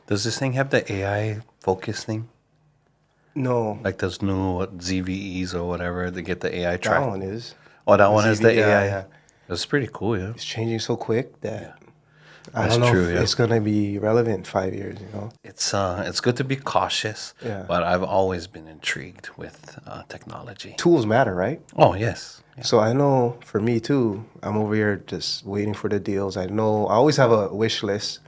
Does this thing have the AI focus thing? No, Like those new ZVEs or whatever to get the AI that track? one is. Oh, that The one has the ZV, yeah, AI. yeah. That's pretty cool, yeah. It's changing so quick that Yeah, I that's don't know true, if yeah. it's gonna be relevant in 5 years. It's good to be cautious, Yeah. but I've always been intrigued with technology. Tools matter, right? Oh, yes. Yeah. So I know for me too, I'm over here just waiting for the deals. I know I always have a wish list,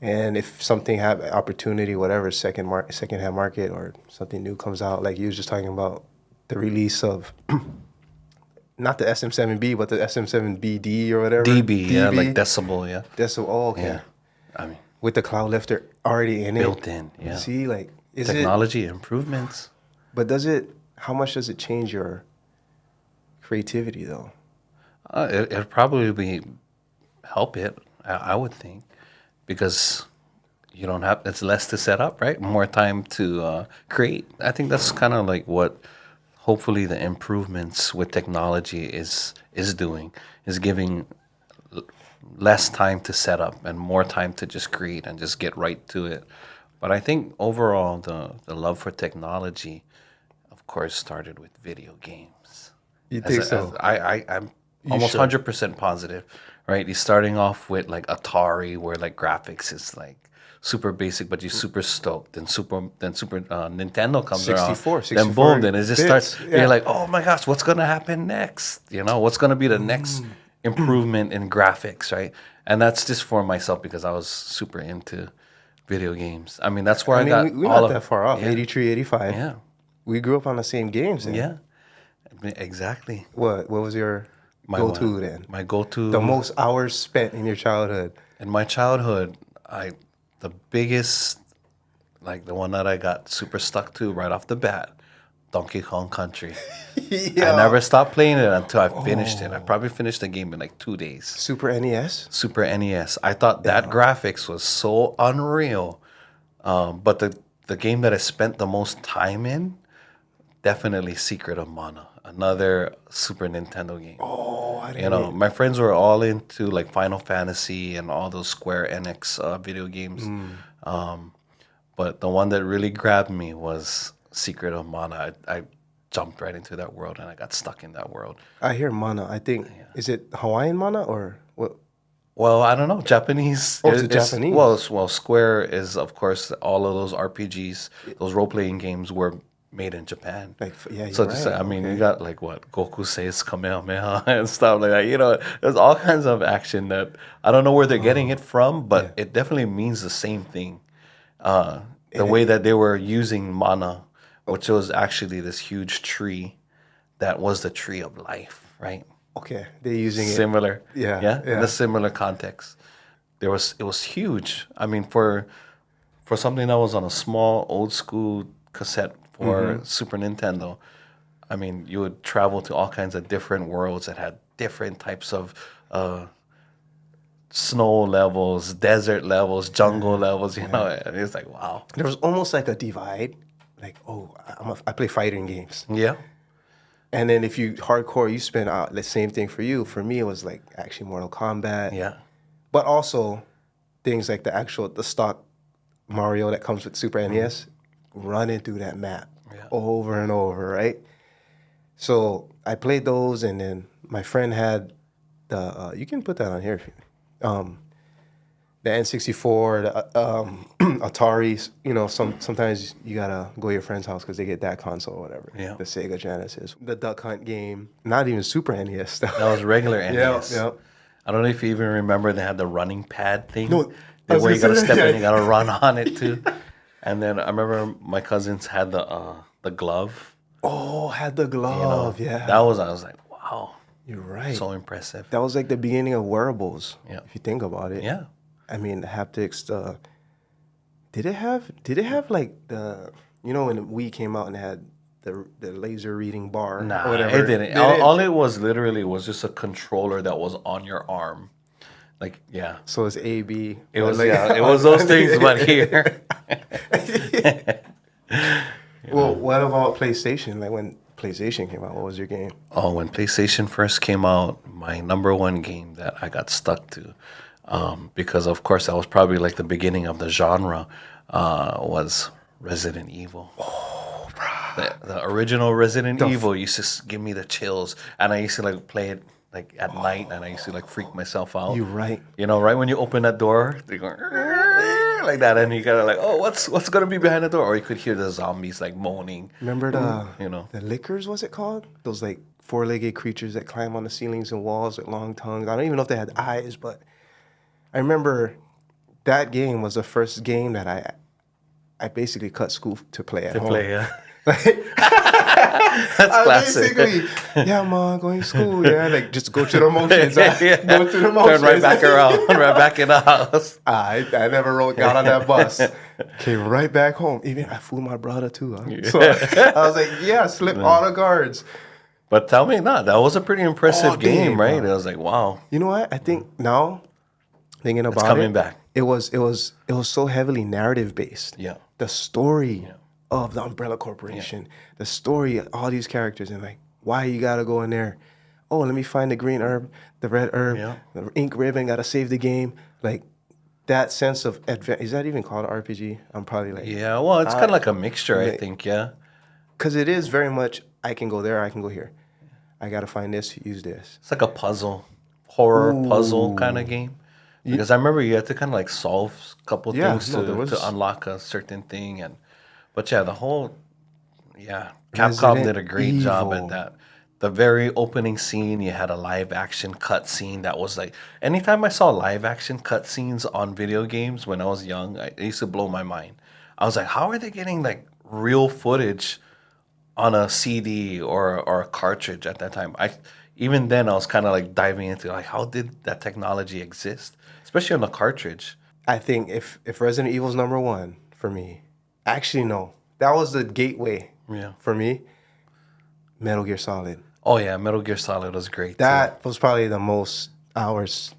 and if something have opportunity, whatever, second hand market or something new comes out, like you was just talking about the release of not the SM7B, but the SM7BD or whatever. DB, yeah, like decibel, yeah. That's oh Yeah. okay. I mean, With the cloud lifter already in it. built in, yeah. See, like is it? Technology improvements. But does it? How much does it change your creativity though? It'd probably help it, I would think, because you don't have, it's less to set up, right? More time to create. I think that's kind of like what hopefully the improvements with technology is doing, is giving less time to set up and more time to just create and just get right to it. But I think overall the love for technology, of course, started with video games. You think so? I'm almost sure? 100% positive, right? He's starting off with like Atari, where like graphics is like super basic, but you're super stoked. Then Super Nintendo comes 64, around. Then 64 boom, then it just bits, starts. yeah. You're like, oh my gosh, what's gonna happen next? What's gonna be the next improvement in graphics, right? And that's just for myself because I was super into video games. I mean, that's where I I mean, got we're all not of that far off. yeah, 83, 85. yeah, We grew up on the same games. Then. yeah. I mean, exactly. What was your My go-to one, then? my go-to The most hours spent in your childhood. in my childhood, the biggest, like the one that I got super stuck to right off the bat, Donkey Kong Country. I never stopped playing it until I finished it. I probably finished the game in like 2 days. Super NES. Super NES. I thought that graphics was so unreal. But the game that I spent the most time in, definitely Secret of Mana, another Super Nintendo game. Oh, I didn't. My friends were all into like Final Fantasy and all those Square Enix video games. But the one that really grabbed me was Secret of Mana. I jumped right into that world and I got stuck in that world. I hear mana. I think is it Hawaiian mana or what? Well, I don't know. Japanese. Oh, it's Japanese. Well, Square is, of course, all of those RPGs, those role playing games were made in Japan. Like yeah, So you're just, right. I mean, Okay. you got like what Goku says Kamehameha and stuff like that. There's all kinds of action that I don't know where they're getting it from, but Yeah. it definitely means the same thing. The way that they were using mana, which was actually this huge tree that was the tree of life, right? Okay, they're using it. Similar. Yeah, Yeah. yeah. In a similar context. It was huge. I mean, for something that was on a small old school cassette for Super Nintendo, I mean, you would travel to all kinds of different worlds that had different types of snow levels, desert levels, jungle levels, and it's like, wow. There was almost like a divide. Like, I play fighting games. Yeah. And then if you hardcore, you spend the same thing for you. For me, it was like actually Mortal Kombat. Yeah. But also things like the stock Mario that comes with Super NES, running through that map over and over, right? So I played those, and then my friend had the you can put that on here, the N64, the Ataris. Sometimes you gotta go to your friend's house because they get that console or whatever. Yeah. The Sega Genesis, the Duck Hunt game, not even Super NES stuff. That was regular NES. Yeah. I don't know if you even remember they had the running pad thing. No, I was where you gonna gotta say step that. in, you gotta run on it too. And then I remember my cousins had the glove. Oh, had the glove. Yeah, I was like, wow, you're right. so impressive. That was like the beginning of wearables. Yeah. If you think about it. Yeah. I mean, the haptics. Did it have like the when the Wii came out and it had the laser reading bar? Nah, or whatever? it didn't. All it was literally was just a controller that was on your arm. Like, yeah. So it's A B. It was it was those things, but here. Well, what about PlayStation? Like when PlayStation came out, what was your game? Oh, when PlayStation first came out, my number one game that I got stuck to because of course that was probably like the beginning of the genre. Was Resident Evil. The original Resident The Evil used to give me the chills, and I used to like play it like at night, and I used to like freak myself out. You right. You know, right when you open that door, they go like that, and you gotta like, oh, what's gonna be behind the door? Or you could hear the zombies like moaning. Remember the You know, the lickers? What's it called? Those like four-legged creatures that climb on the ceilings and walls with long tongues. I don't even know if they had eyes, but I remember that game was the first game that I basically cut school to play at to home. play. Yeah, Like, that's I classic. basically, yeah, mom, going to school. Yeah, like just go through the motions. Yeah. Go through the motions. Turn right back around, right back in the house. I never got on that bus. Came right back home. Even I fooled my brother too. Huh? So I was like, yeah, slip all the guards. But tell me, not that was a pretty impressive All day, game, right? bro. It was like, wow, You know what? I think now thinking about coming it, back. it was so heavily narrative based. Yeah. The story of the Umbrella Corporation, the story of all these characters, and like why you gotta go in there. Oh, let me find the green herb, the red herb, Yeah. the ink ribbon. Gotta save the game. Like that sense of is that even called an RPG? I'm probably like Yeah, well, it's kind of like a mixture, I think. Yeah, because it is very much. I can go there. I can go here. I gotta find this. Use this. it's like a puzzle, horror puzzle kind of game. Because I remember you had to kind of like solve a couple Yeah, things no, there was- to unlock a certain thing, but yeah, the whole Capcom Resident did a great job Evil. at that. The very opening scene, you had a live action cut scene that was like, anytime I saw live action cut scenes on video games when I was young, it used to blow my mind. I was like, how are they getting like real footage on a CD or a cartridge at that time? Even then I was kind of like diving into like, how did that technology exist, especially on a cartridge? I think if Resident Evil's number one for me, actually no, that was the gateway Yeah. for me. Metal Gear Solid. Oh yeah, Metal Gear Solid was great. too. That was probably the most hours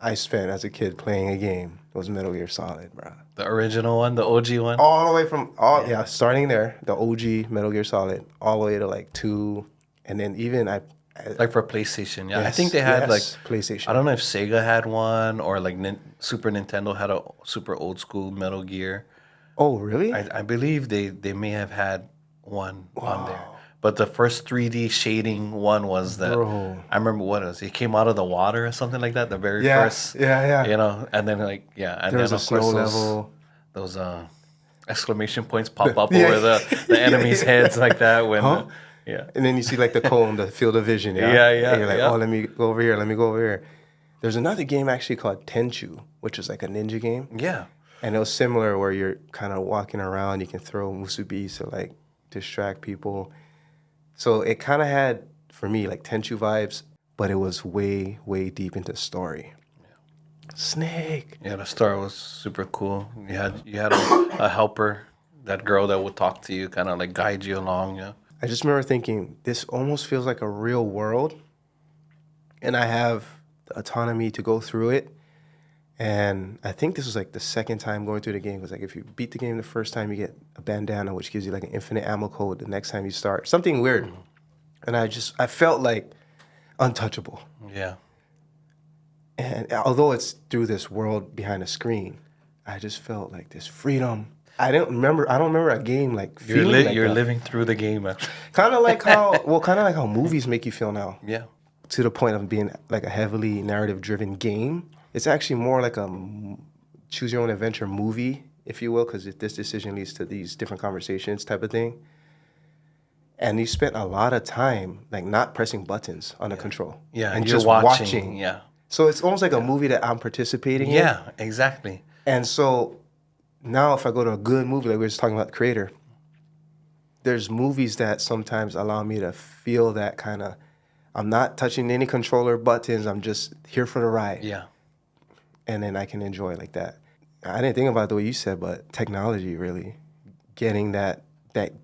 I spent as a kid playing a game. Was Metal Gear Solid, bro. The original one, the OG one. All the way from starting there, the OG Metal Gear Solid, all the way to like 2, and then even Like for PlayStation, yeah. I Yes, think they had like PlayStation. I don't know if Sega had one or like Super Nintendo had a super old school Metal Gear. Oh, really? I believe they may have had one on there. But the first 3D shading one was that Bro. I remember what it was. It came out of the water or something like that. The very Yeah, first, yeah. you know, and then like and There was then a of course snow level. those exclamation points pop up Yeah. over the enemies' heads like that when Huh? yeah. And then you see like the cone, the field of vision. Yeah, Yeah, And you're like, yeah. oh, let me go over here. Let me go over here. There's another game actually called Tenchu, which is like a ninja game. Yeah. And it was similar where you're kind of walking around. You can throw musubis to like distract people. So it kind of had, for me, like Tenchu vibes, but it was way, way deep into story. Snake. Yeah, the story was super cool. You had a helper, that girl that would talk to you, kind of like guide you along. Yeah. I just remember thinking, this almost feels like a real world, and I have the autonomy to go through it. And I think this was like the second time going through the game, because like if you beat the game the first time, you get a bandana, which gives you like an infinite ammo code the next time you start. Something weird. And I felt like untouchable. Yeah. And although it's through this world behind a screen, I just felt like this freedom. I don't remember a game like feeling like You're that. living through the game. Actually. Kind of like how movies make you feel now. Yeah. To the point of being like a heavily narrative-driven game. It's actually more like a choose-your-own-adventure movie, if you will, because this decision leads to these different conversations type of thing. And you spent a lot of time like not pressing buttons on the control. Yeah. And you're just watching. Yeah. So it's almost like a movie that I'm participating in. Yeah. Exactly. And so now if I go to a good movie, like we were just talking about the creator, there's movies that sometimes allow me to feel that kind of, I'm not touching any controller buttons, I'm just here for the ride. Yeah. And then I can enjoy like that. I didn't think about it the way you said, but technology really, getting that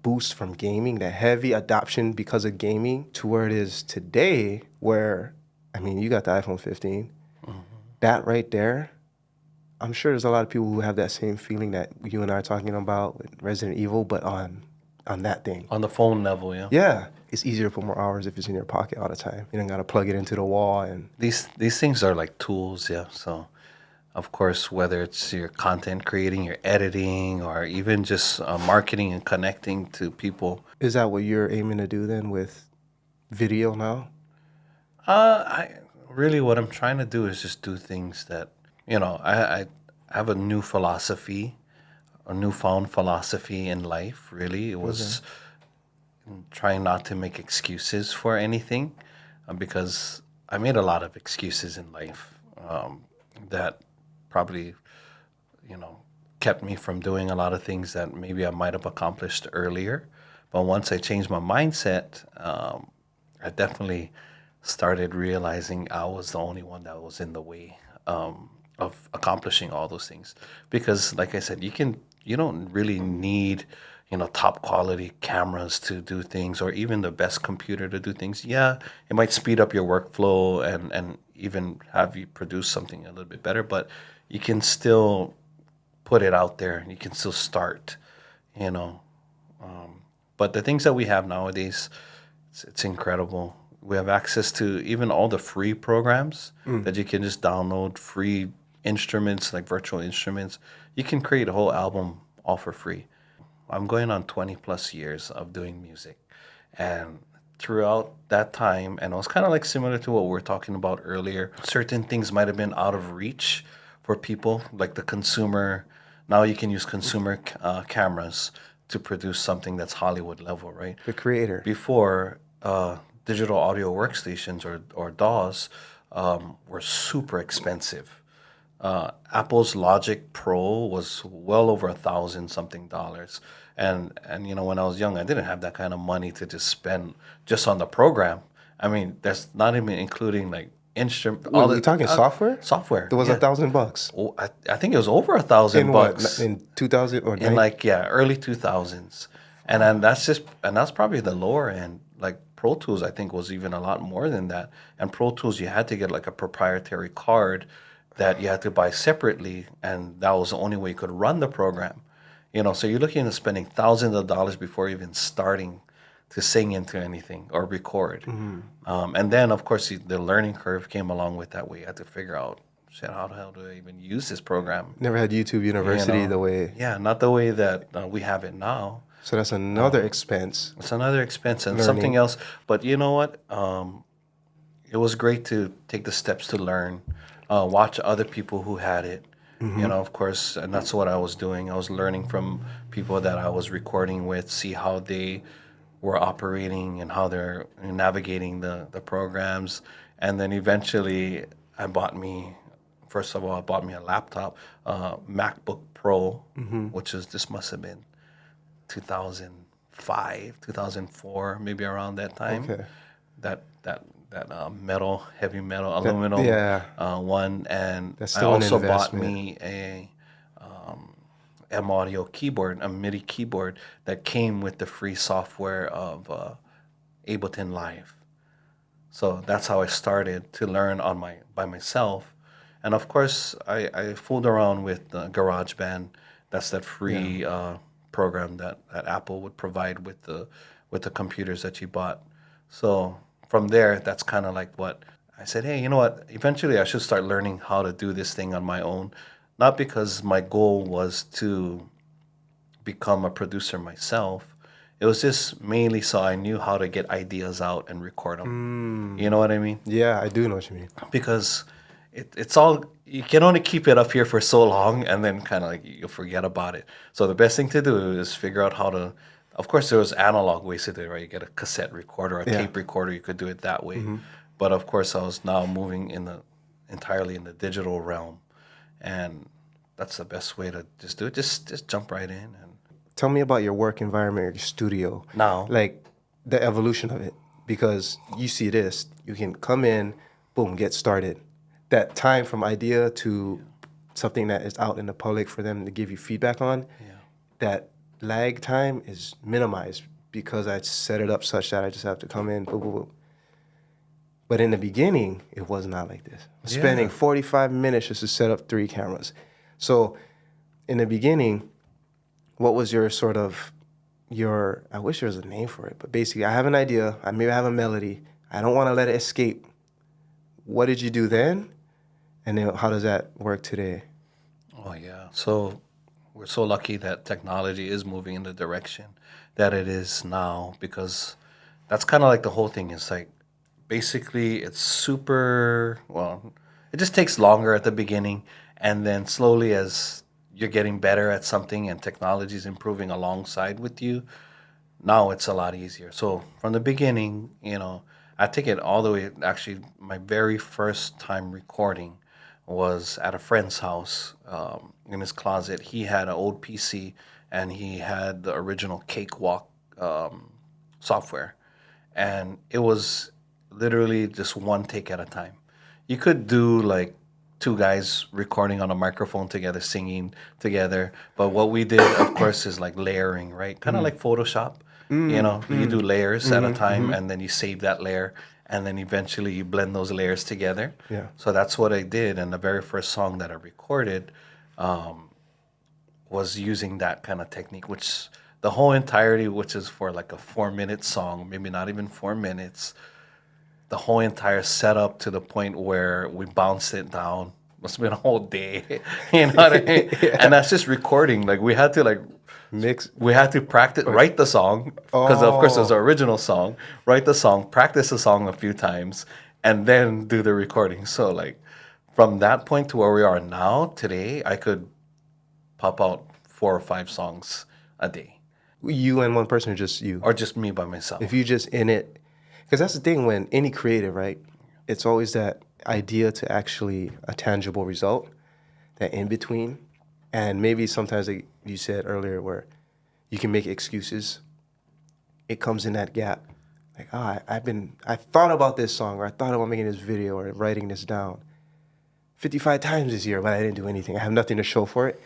boost from gaming, that heavy adoption because of gaming to where it is today, where, I mean, you got the iPhone 15. That right there, I'm sure there's a lot of people who have that same feeling that you and I are talking about with Resident Evil, but on that thing. On the phone level, yeah. Yeah, it's easier to put more hours if it's in your pocket all the time. You don't got to plug it into the wall. And These things are like tools, yeah. So Of course, whether it's your content creating, your editing, or even just marketing and connecting to people. Is that what you're aiming to do then with video now? I really what I'm trying to do is just do things that I have a new philosophy, a newfound philosophy in life. Really, it Okay. was trying not to make excuses for anything, because I made a lot of excuses in life that probably you know kept me from doing a lot of things that maybe I might have accomplished earlier. But once I changed my mindset, I definitely started realizing I was the only one that was in the way of accomplishing all those things. Because, like I said, you don't really need top quality cameras to do things, or even the best computer to do things. Yeah, it might speed up your workflow and even have you produce something a little bit better, but you can still put it out there. You can still start, you know. But the things that we have nowadays, it's incredible. We have access to even all the free programs Mm. that you can just download, free instruments like virtual instruments. You can create a whole album all for free. I'm going on 20 plus years of doing music. And throughout that time, and it was kind of like similar to what we were talking about earlier, certain things might have been out of reach for people, like the consumer. Now you can use consumer cameras to produce something that's Hollywood level, right? The creator. Before, digital audio workstations or DAWs were super expensive. Apple's Logic Pro was well over $1,000 something, and when I was young, I didn't have that kind of money to just spend just on the program. I mean, that's not even including like instrument, Wait, all we the talking software? software. There was Yeah, $1,000 oh, I think it was over a thousand in what? bucks In 2000 or in 9? like early 2000s, and then that's probably the lower end. Like Pro Tools, I think was even a lot more than that. And Pro Tools, you had to get like a proprietary card that you had to buy separately, and that was the only way you could run the program. So you're looking at spending thousands of dollars before even starting to sing into anything or record. Mm-hmm. And then, of course, the learning curve came along with that. We had to figure out, shit, how the hell do I even use this program? Never had YouTube You University know, the way. yeah, not the way that we have it now. So that's another expense It's another expense and something learning. else. But you know what? It was great to take the steps to learn, watch other people who had it. Mm-hmm. Of course, and that's what I was doing. I was learning from people that I was recording with, see how they were operating and how they're navigating the programs. And then eventually, first of all, I bought me a laptop, MacBook Pro, Mm-hmm. which is, this must have been 2005, 2004, maybe around that time. Okay. That metal, heavy metal, That, aluminum yeah, one, and that's I still an also bought investment. me a M Audio keyboard, a MIDI keyboard that came with the free software of Ableton Live. So that's how I started to learn by myself. And of course, I fooled around with GarageBand. That's that Yeah. free program that Apple would provide with the computers that you bought. So from there, that's kind of like what I said. Hey, you know what? Eventually, I should start learning how to do this thing on my own. Not because my goal was to become a producer myself. It was just mainly so I knew how to get ideas out and record them. You Mm. know what I mean? Yeah, I do know what you mean. Because it's all, you can only keep it up here for so long, and then kind of like you'll forget about it. So the best thing to do is figure out how to. Of course, there was analog ways to do it, right? You get a cassette recorder, a Yeah. tape recorder. You could do it that way. Mm-hmm. But of course, I was now moving entirely in the digital realm, and that's the best way to just do it. Just jump right in. And Tell me about your work environment, your studio, now, like the evolution of it. Because you see this, you can come in, boom, get started. That time from idea to something that is out in the public for them to give you feedback on, yeah, that lag time is minimized because I set it up such that I just have to come in, boom, boom, boom. But in the beginning, it was not like this. Spending yeah, 45 minutes just to set up 3 cameras. So in the beginning, what was your sort of I wish there was a name for it, but basically I have an idea, maybe I have a melody, I don't want to let it escape. What did you do then? And then how does that work today? Oh yeah. So we're so lucky that technology is moving in the direction that it is now because that's kind of like the whole thing. It's like basically it's super well, it just takes longer at the beginning and then slowly as you're getting better at something and technology is improving alongside with you, now it's a lot easier. So from the beginning, I take it all the way. Actually, my very first time recording was at a friend's house in his closet. He had an old PC and he had the original Cakewalk software, and it was literally just one take at a time. You could do like two guys recording on a microphone together, singing together. But what we did, of course, is like layering, right? Kind of like Photoshop. You do layers at a time, and then you save that layer, and then eventually you blend those layers together. Yeah. So that's what I did, and the very first song that I recorded was using that kind of technique, which the whole entirety, which is for like a 4 minute song, maybe not even 4 minutes, the whole entire setup to the point where we bounced it down. Must have been a whole day, you know what I mean? And that's just recording. Like Mix. we had to practice, write the song because of course it was Oh, the original song. Write the song, practice the song a few times, and then do the recording. So like from that point to where we are now today, I could pop out 4 or 5 songs a day, you and one person, or just you? or just me by If myself. you just in it, because that's the thing when any creative, right? It's always that idea to actually a tangible result, that in between, and maybe sometimes like you said earlier, where you can make excuses. It comes in that gap, like I thought about this song, or I thought about making this video, or writing this down 55 times this year, but I didn't do anything. I have nothing to show for it.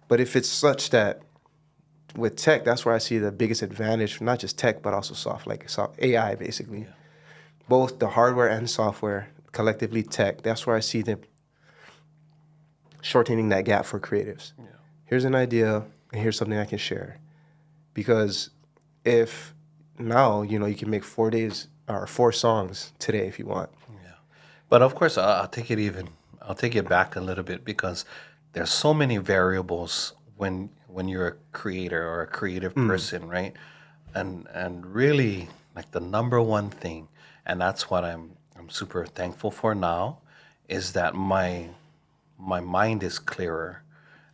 But if it's such that with tech, that's where I see the biggest advantage, not just tech, but also AI, basically. Both the hardware and software, collectively tech, that's where I see them shortening that gap for creatives. Here's an idea, and here's something I can share. Because if now, you can make 4 days or 4 songs today if you want. But of course, I'll take it back a little bit because there's so many variables when you're a creator or a creative person, right? And really, like the number one thing, and that's what I'm super thankful for now, is that my mind is clearer.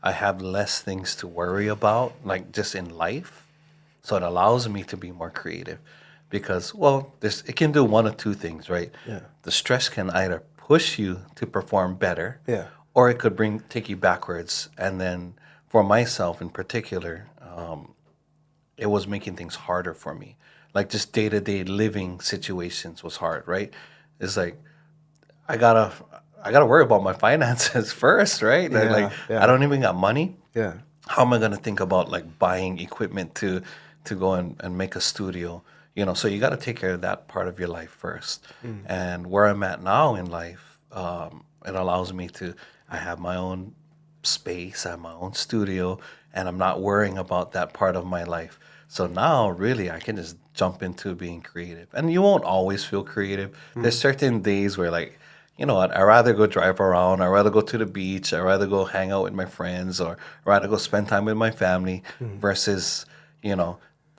I have less things to worry about, like just in life. So it allows me to be more creative because, well, it can do one of two things, right? Yeah. The stress can either push you to perform better, Yeah. or it could take you backwards. And then for myself in particular, it was making things harder for me. Like just day to day living situations was hard, right? It's like I gotta I gotta worry about my finances first, right? Like Yeah. I Yeah. don't even got money. Yeah. How am I gonna think about like buying equipment to go and make a studio? So you got to take care of that part of your life first. And where I'm at now in life, it allows me to. I have my own space, I have my own studio, and I'm not worrying about that part of my life. So now, really, I can just jump into being creative. And you won't always feel creative. There's certain days where, like, you know what, I'd rather go drive around, I'd rather go to the beach, I'd rather go hang out with my friends, or I'd rather go spend time with my family versus,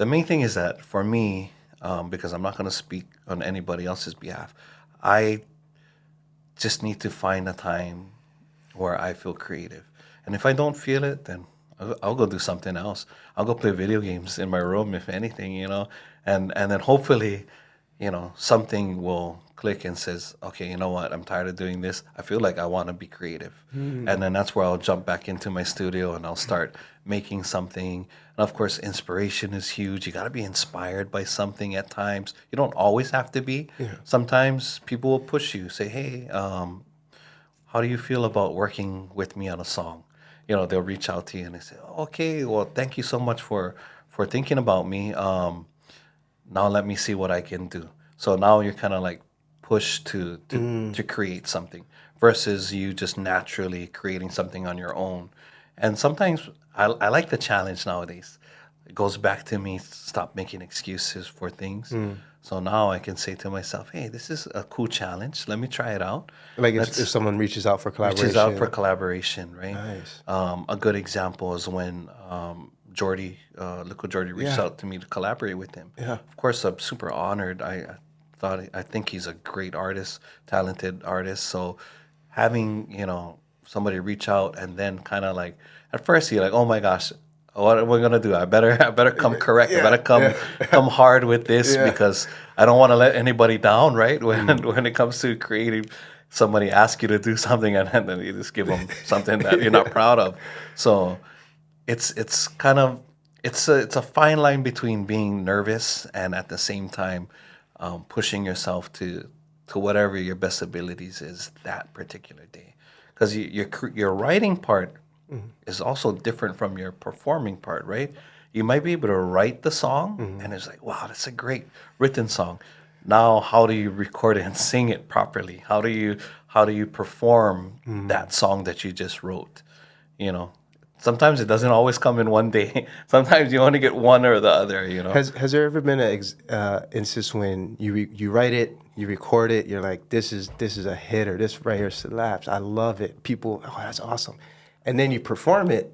the main thing is that for me, because I'm not going to speak on anybody else's behalf, I just need to find a time where I feel creative. And if I don't feel it, then I'll go do something else. I'll go play video games in my room, if anything, and then hopefully, something will click and says, okay, you know what? I'm tired of doing this. I feel like I want to be creative. And then that's where I'll jump back into my studio and I'll start making something. And of course, inspiration is huge. You got to be inspired by something at times. You don't always have to be. Sometimes people will push you, say, hey, how do you feel about working with me on a song? They'll reach out to you and they say, okay, well, thank you so much for thinking about me. Now let me see what I can do. So now you're kind of like pushed to create something versus you just naturally creating something on your own. And sometimes I like the challenge nowadays. It goes back to me stop making excuses for things. So now I can say to myself, hey, this is a cool challenge. Let me try it out. Like if Let's someone reaches out for reaches out for collaboration. collaboration, right? Nice. A good example is when Jordy, Liquid Jordy, reached Yeah. out to me to collaborate with him. Yeah. Of course, I'm super honored. I think he's a great artist, talented artist. So having somebody reach out and then kind of like at first you're like, oh my gosh, what am I gonna do? I better come correct. I Yeah. better come Yeah. come hard with this Yeah. because I don't want to let anybody down, right? When it comes to creative, somebody asks you to do something and then you just give them something that you're not proud of. So it's kind of it's a fine line between being nervous and at the same time pushing yourself to whatever your best abilities is that particular day, because your writing part is also different from your performing part, right? You might be able to write the song and it's like, wow, that's a great written song. Now how do you record it and sing it properly? How do you perform that song that you just wrote? you know Sometimes it doesn't always come in one day. Sometimes you only get one or the other. Has there ever been an instance when you write it, you record it, you're like, this is a hit, or this right here slaps, I love it, people, oh, that's awesome, and then you perform it,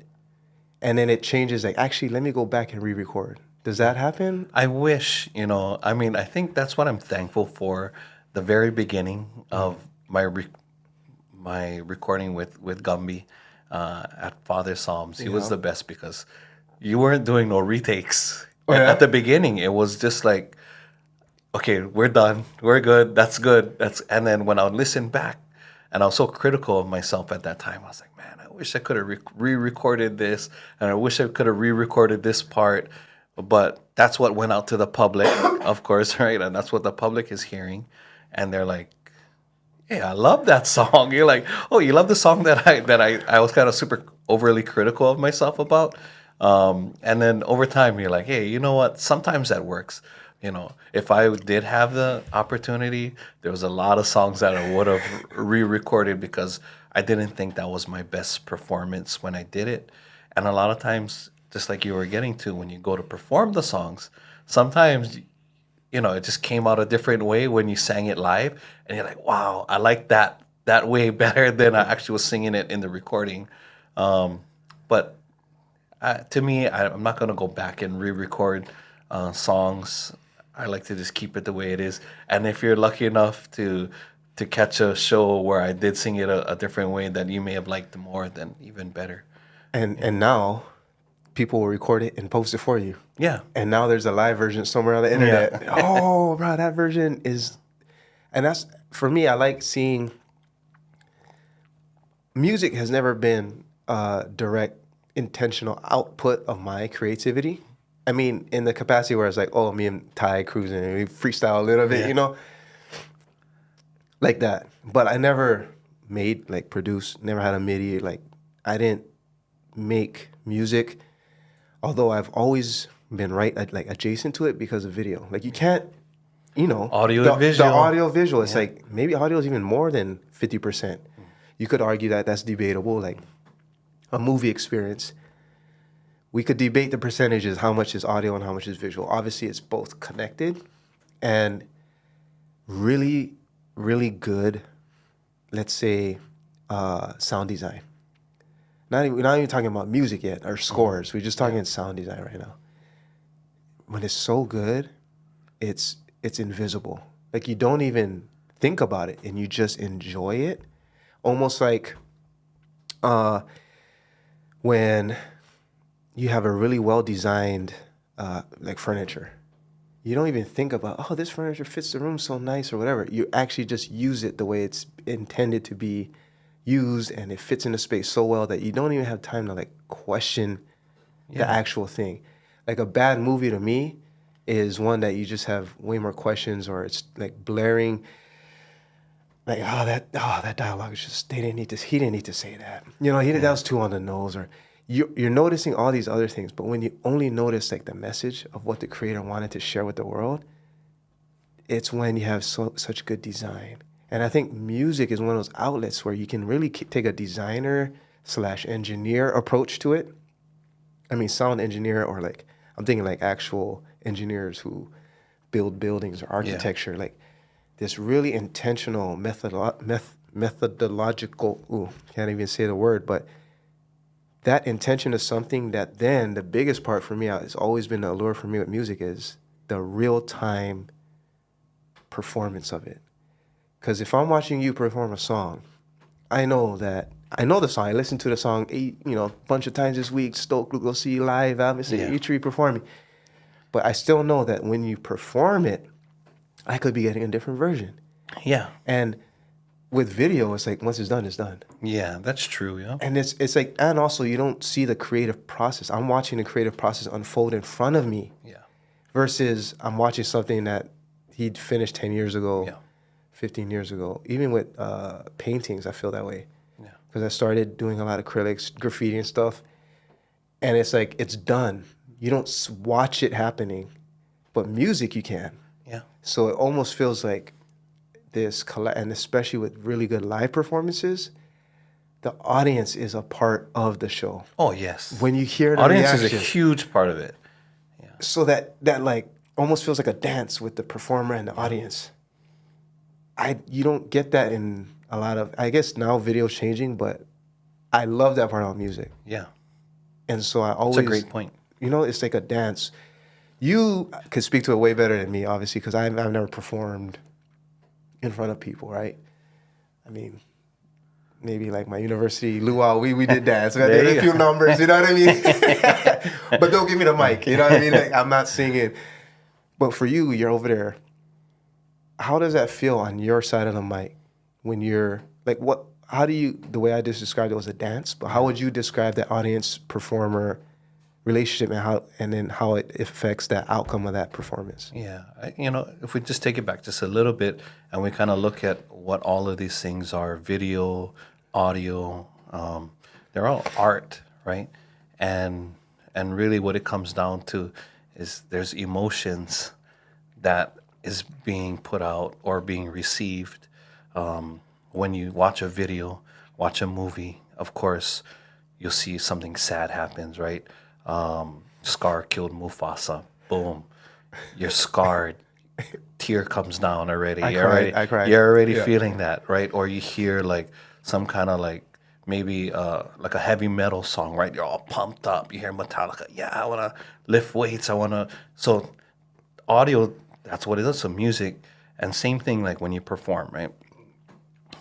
and then it changes, like, actually, let me go back and re-record. Does that happen? I wish, I mean, I think that's what I'm thankful for. The very beginning of my recording with Gumby at Father Psalms, he was Yeah. the best because you weren't doing no retakes. Oh, And yeah? at the beginning, it was just like, okay, we're done, we're good, that's good. And then when I would listen back, and I was so critical of myself at that time, I was like, man, I wish I could have re-recorded this, and I wish I could have re-recorded this part. But that's what went out to the public, of course, right? And that's what the public is hearing, and they're like, hey, I love that song. You're like, oh, you love the song that I was kind of super overly critical of myself about. And then over time, you're like, hey, you know what? Sometimes that works. If I did have the opportunity, there was a lot of songs that I would have re-recorded because I didn't think that was my best performance when I did it. And a lot of times, just like you were getting to, when you go to perform the songs, sometimes it just came out a different way when you sang it live, and you're like, wow, I like that way better than I actually was singing it in the recording. But to me, I'm not gonna go back and re-record songs. I like to just keep it the way it is. And if you're lucky enough to catch a show where I did sing it a different way that you may have liked more, then even better. And now people will record it and post it for you. Yeah. And now there's a live version somewhere on the internet. Oh, bro, that version is, and that's, for me, I like seeing, music has never been a direct intentional output of my creativity. I mean, in the capacity where it's like, oh, me and Ty cruising and we freestyle a little bit, Yeah. like that. But I never made, like, produced, never had a MIDI. Like, I didn't make music, although I've always been right, like, adjacent to it because of video. Like, you can't, Audio the, and visual. the audio visual, it's Yeah. like, maybe audio is even more than 50%. You could argue that that's debatable. Like, a movie experience, we could debate the percentages, how much is audio and how much is visual. Obviously, it's both connected, and really, really good, let's say, sound design. We're not even talking about music yet or scores. We're just talking sound design right now. When it's so good, it's invisible. Like, you don't even think about it and you just enjoy it. Almost like when you have a really well designed like furniture. You don't even think about, oh, this furniture fits the room so nice or whatever. You actually just use it the way it's intended to be used, and it fits in the space so well that you don't even have time to, like, question the actual thing. Like, a bad movie to me is one that you just have way more questions, or it's like blaring, like, that dialogue is just, he didn't need to say that. That was too on the nose, or you're noticing all these other things, but when you only notice, like, the message of what the creator wanted to share with the world, it's when you have such good design. And I think music is one of those outlets where you can really take a designer/engineer approach to it. I mean, sound engineer, or, like, I'm thinking, like, actual engineers who build buildings or Yeah. architecture, like this really intentional methodological, ooh, can't even say the word, but that intention is something that then the biggest part for me has always been the allure for me with music is the real time performance of it. Because if I'm watching you perform a song, I know the song. I listened to the song a bunch of times this week. Stoked to go see you live. I'm see Yeah. you performing, but I still know that when you perform it, I could be getting a different version. Yeah. And with video, it's like once it's done, it's done. Yeah. That's true. Yeah. And it's like, and also you don't see the creative process. I'm watching the creative process unfold in front of me Yeah. versus I'm watching something that he'd finished 10 years ago, Yeah. 15 years ago. Even with paintings, I feel that way. Yeah. Because I started doing a lot of acrylics, graffiti and stuff. And it's like, it's done. You don't watch it happening, but music you can. Yeah. So it almost feels like this, and especially with really good live performances, the audience is a part of the show. Oh yes. When you hear the Audience reaction, is a huge part of it. so that like almost feels like a dance with the performer and the audience. You don't get that in a lot of, I guess now video's changing, but I love that part of music. Yeah. And so I always, It's a great point. it's like a dance. You could speak to it way better than me, obviously, because I've never performed in front of people, right? I mean, maybe like my university luau, we did dance. I There did you a few go. numbers, you know what I mean? But don't give me the mic, you know what I mean? Like, I'm not singing. But for you, you're over there. How does that feel on your side of the mic when you're like, how do you, the way I just described it was a dance, but how would you describe that audience performer relationship and then how it affects the outcome of that performance? Yeah, if we just take it back just a little bit and we kind of look at what all of these things are, video, audio, they're all art, right? And really what it comes down to is there's emotions that is being put out or being received. When you watch a video, watch a movie, of course, you'll see something sad happens, right? Scar killed Mufasa. Boom. You're scarred. Tear comes down already. I cried. You're already Yeah. feeling that, right? Or you hear like some kind of like maybe like a heavy metal song, right? You're all pumped up. You hear Metallica. Yeah, I want to lift weights. So audio, that's what it is. So music. And same thing like when you perform, right?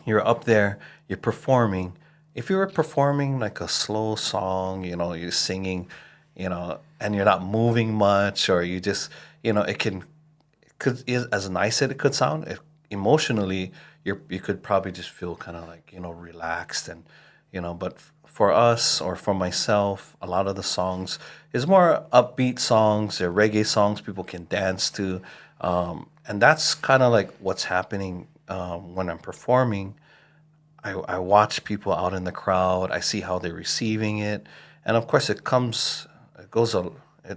You're up there, you're performing. If you were performing like a slow song, you're singing, and you're not moving much, or you just, as nice as it could sound, emotionally, you could probably just feel kind of like, relaxed but for us or for myself, a lot of the songs is more upbeat songs, they're reggae songs people can dance to. And that's kind of like what's happening when I'm performing. I watch people out in the crowd. I see how they're receiving it, and of course, it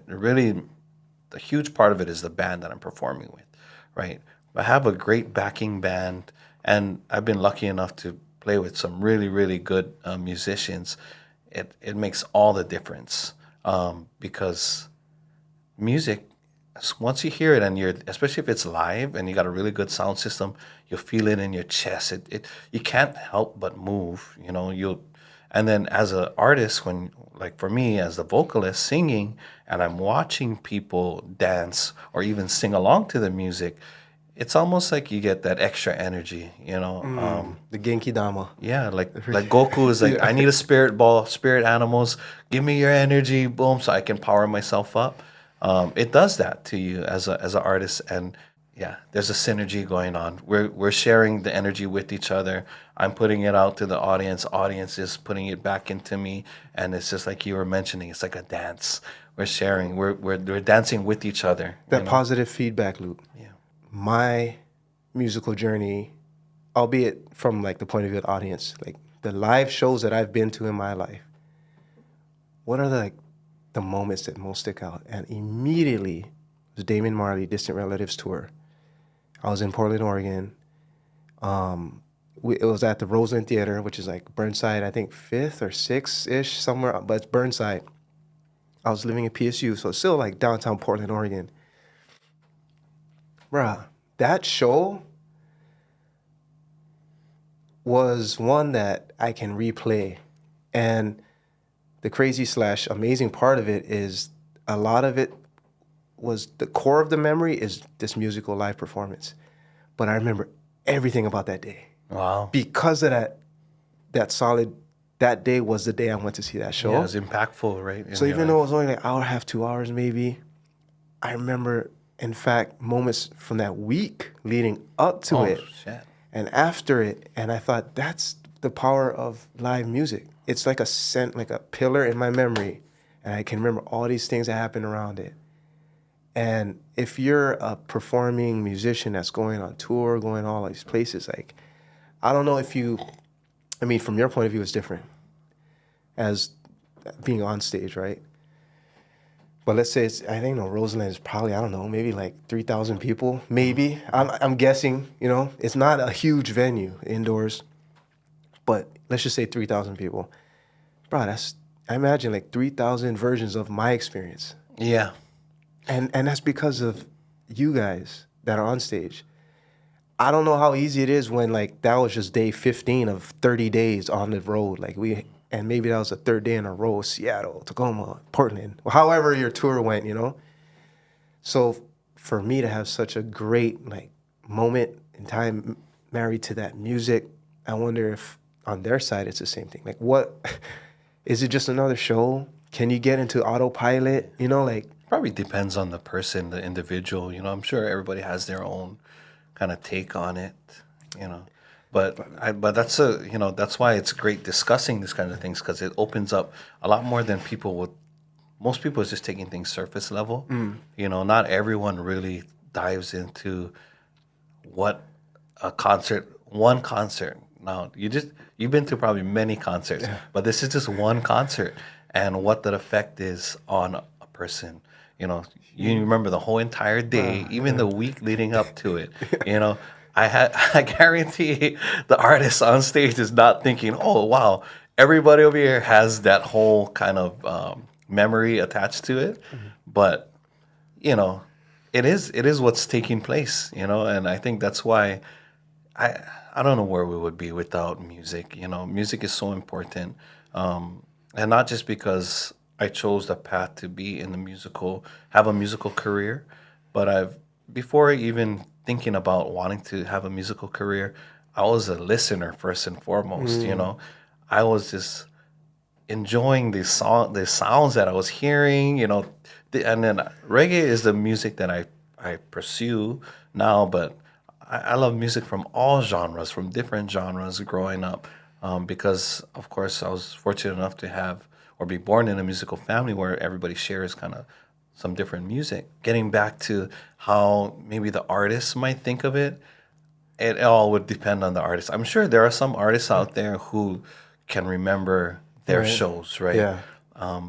really, the huge part of it is the band that I'm performing with, right? I have a great backing band, and I've been lucky enough to play with some really, really good musicians. It makes all the difference because music, once you hear it and especially if it's live and you got a really good sound system, you'll feel it in your chest. You can't help but move, and then as an artist, when like for me as the vocalist singing and I'm watching people dance or even sing along to the music, it's almost like you get that extra energy. The Genki Dama. Yeah, like Goku is like, I need a spirit ball, spirit animals. Give me your energy, boom, so I can power myself up. It does that to you as an artist, and yeah, there's a synergy going on. We're sharing the energy with each other. I'm putting it out to the audience. Audience is putting it back into me, and it's just like you were mentioning. It's like a dance. We're sharing. We're dancing with each other. That positive feedback loop. Yeah. My musical journey, albeit from like the point of view of the audience, like the live shows that I've been to in my life, what are the moments that most stick out? And immediately, the Damon Marley Distant Relatives tour. I was in Portland, Oregon. It was at the Roseland Theater, which is like Burnside, I think 5th or 6th-ish, somewhere, but it's Burnside. I was living in PSU, so it's still like downtown Portland, Oregon. Bruh, that show was one that I can replay. And the crazy slash amazing part of it is a lot of it was the core of the memory is this musical live performance. But I remember everything about that day. Wow. Because of that solid, that day was the day I went to see that show. Yeah, it's impactful, right? So even though it was only like an hour and a half, 2 hours maybe, I remember, in fact, moments from that week leading up to it shit. and after it. And I thought, that's the power of live music. It's like like a pillar in my memory. And I can remember all these things that happened around it. And if you're a performing musician that's going on tour, going all these places, like, I don't know if from your point of view, it's different as being on stage, right? But let's say I think Roseland is probably, I don't know, maybe like 3,000 people, maybe. I'm guessing, it's not a huge venue indoors, but let's just say 3,000 people. Bro, I imagine like 3,000 versions of my experience. Yeah. And that's because of you guys that are on stage. I don't know how easy it is when like that was just day 15 of 30 days on the road. And maybe that was the third day in a row, Seattle, Tacoma, Portland, however your tour went, So for me to have such a great like moment in time married to that music, I wonder if on their side it's the same thing. Like, what is it, just another show? Can you get into autopilot? Probably depends on the person, the individual. I'm sure everybody has their own kind of take on it. You know, but that's why it's great discussing these kind of things, because it opens up a lot more than people would. Most people is just taking things surface level. Not everyone really dives into what one concert. Now you've been to probably many concerts, but this is just one concert, and what that effect is on a person. You remember the whole entire day, even the week leading up to it. I guarantee the artist on stage is not thinking, "Oh wow, everybody over here has that whole kind of memory attached to it," but you know, it is what's taking place, and I think that's why I I don't know where we would be without music. Music is so important, and not just because I chose the path to be in the have a musical career, but before even thinking about wanting to have a musical career, I was a listener first and foremost. I was just enjoying the sounds that I was hearing, and then reggae is the music that I pursue now, but I love music from all genres, from different genres growing up, because of course I was fortunate enough to have or be born in a musical family where everybody shares kind of some different music. Getting back to how maybe the artists might think of it, it all would depend on the artist. I'm sure there are some artists out there who can remember their Right. shows, right? Yeah.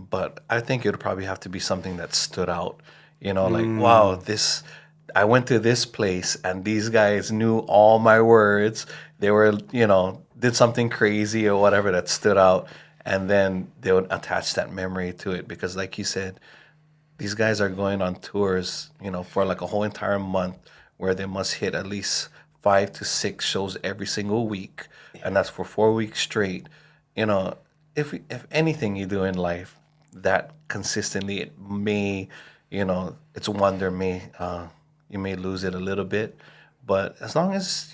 But I think it would probably have to be something that stood out. Like, wow, I went to this place and these guys knew all my words. They were, did something crazy or whatever that stood out. And then they would attach that memory to it because, like you said, these guys are going on tours, for like a whole entire month where they must hit at least 5 to 6 shows every single week, and that's for 4 weeks straight. You know, if anything you do in life that consistently, it may, its wonder may you may lose it a little bit. But as long as,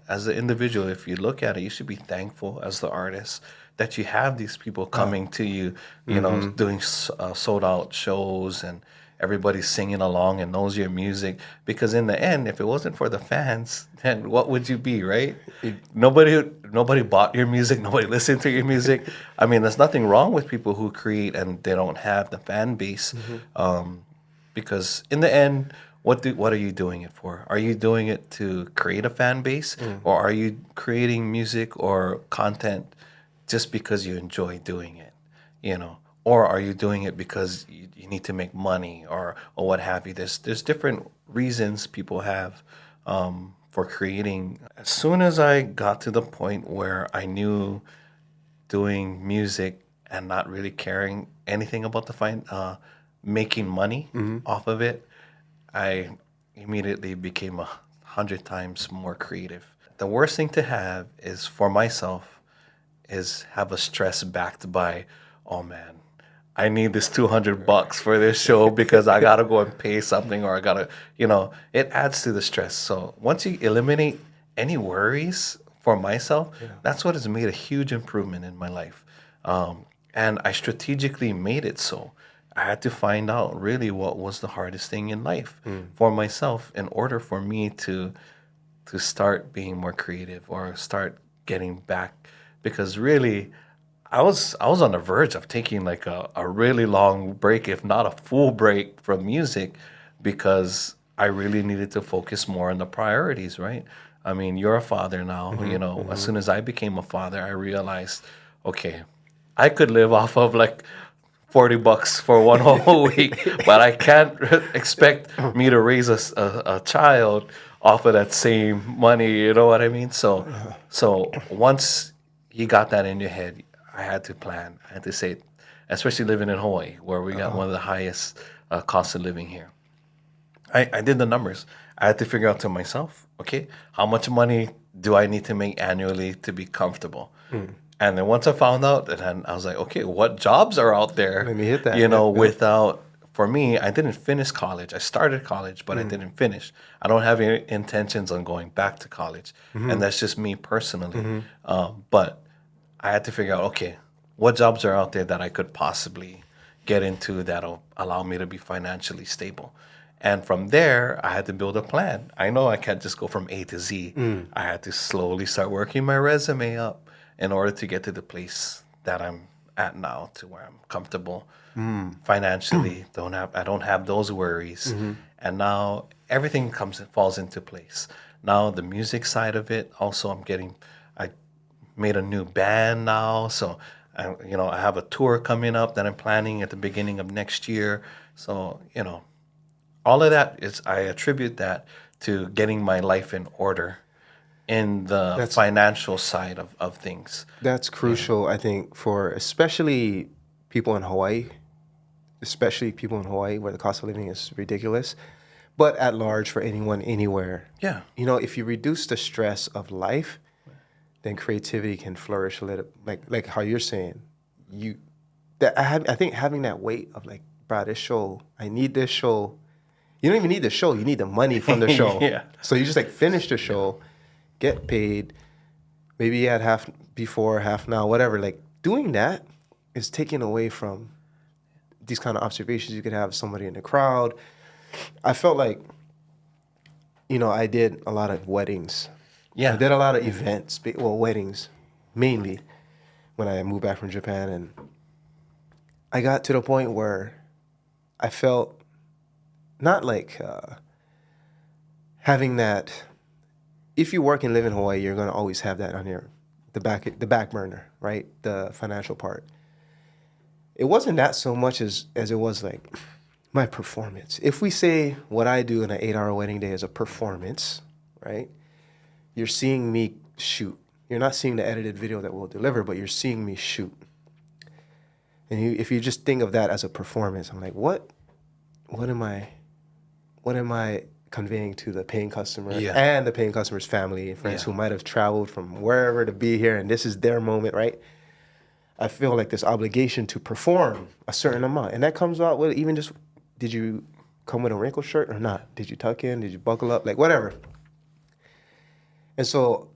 as an individual, if you look at it, you should be thankful as the artist that you have these people coming to you, doing sold out shows, and everybody's singing along and knows your music. Because in the end, if it wasn't for the fans, then what would you be, right? Nobody bought your music, nobody listened to your music. I mean, there's nothing wrong with people who create and they don't have the fan base. Because in the end, what are you doing it for? Are you doing it to create a fan base, or are you creating music or content just because you enjoy doing it? Or are you doing it because you need to make money, or what have you? There's different reasons people have for creating. As soon as I got to the point where I knew doing music and not really caring anything about the making money off of it, I immediately became 100 times more creative. The worst thing to have is for myself is have a stress backed by, oh man, I need this $200 for this show because I gotta go and pay something or I gotta, it adds to the stress. So once you eliminate any worries for myself, that's what has made a huge improvement in my life. And I strategically made it so. I had to find out really what was the hardest thing in life for myself in order for me to start being more creative or start getting back, because really I was on the verge of taking like a really long break, if not a full break from music, because I really needed to focus more on the priorities, right? I mean, you're a father now, as soon as I became a father, I realized, okay, I could live off of like $40 for one whole week, but I can't expect me to raise a child off of that same money. You know what I mean? So once you got that in your head, I had to plan. I had to say, especially living in Hawaii, where we got one of the highest costs of living here. I did the numbers. I had to figure out to myself, okay, how much money do I need to make annually to be comfortable? And then once I found out, and then I was like, okay, what jobs are out there? Let me hit that. Without, for me, I didn't finish college. I started college, but I didn't finish. I don't have any intentions on going back to college. And that's just me personally. But I had to figure out, okay, what jobs are out there that I could possibly get into that'll allow me to be financially stable. And from there, I had to build a plan. I know I can't just go from A to Z. I had to slowly start working my resume up in order to get to the place that I'm at now, to where I'm comfortable financially. I don't have those worries. And now everything falls into place. Now the music side of it, also I made a new band now, so I have a tour coming up that I'm planning at the beginning of next year. So all of that is, I attribute that to getting my life in order in the financial side of things. That's crucial, I think, for especially people in Hawaii, where the cost of living is ridiculous, but at large for anyone, anywhere. Yeah. If you reduce the stress of life, then creativity can flourish a little, like how you're saying. I think having that weight of like, bro, this show, I need this show. You don't even need the show, you need the money from the show. Yeah. So you just like finish the show, get paid, maybe you had half before, half now, whatever. Like doing that is taken away from these kind of observations you could have somebody in the crowd. I felt like, I did a lot of weddings. Yeah. I did a lot of events, weddings, mainly, when I moved back from Japan. And I got to the point where I felt not like having that. If you work and live in Hawaii, you're going to always have that on the back burner, right? The financial part. It wasn't that so much as it was like my performance. If we say what I do in an 8-hour wedding day is a performance, right? You're seeing me shoot. You're not seeing the edited video that we'll deliver, but you're seeing me shoot. And if you just think of that as a performance, I'm like, what am I conveying to the paying customer and the paying customer's family and friends who might have traveled from wherever to be here, and this is their moment, right? I feel like this obligation to perform a certain amount. And that comes out with even just, did you come with a wrinkled shirt or not? Did you tuck in? Did you buckle up? Like, whatever. And so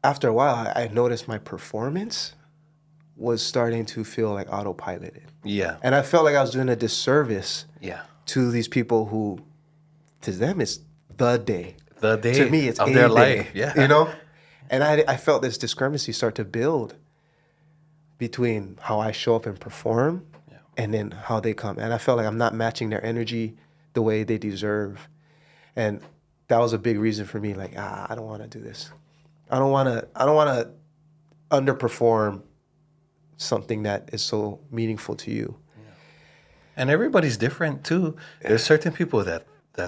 after a while, I noticed my performance was starting to feel like autopiloted. Yeah. And I felt like I was doing a disservice to these people who, to them, it's the day. The day to me, it's of a their day, life. Yeah. And I felt this discrepancy start to build between how I show up and perform and then how they come. And I felt like I'm not matching their energy the way they deserve. And that was a big reason for me, like, I don't want to do this. I don't want to underperform something that is so meaningful to you. And everybody's different too. There's certain people that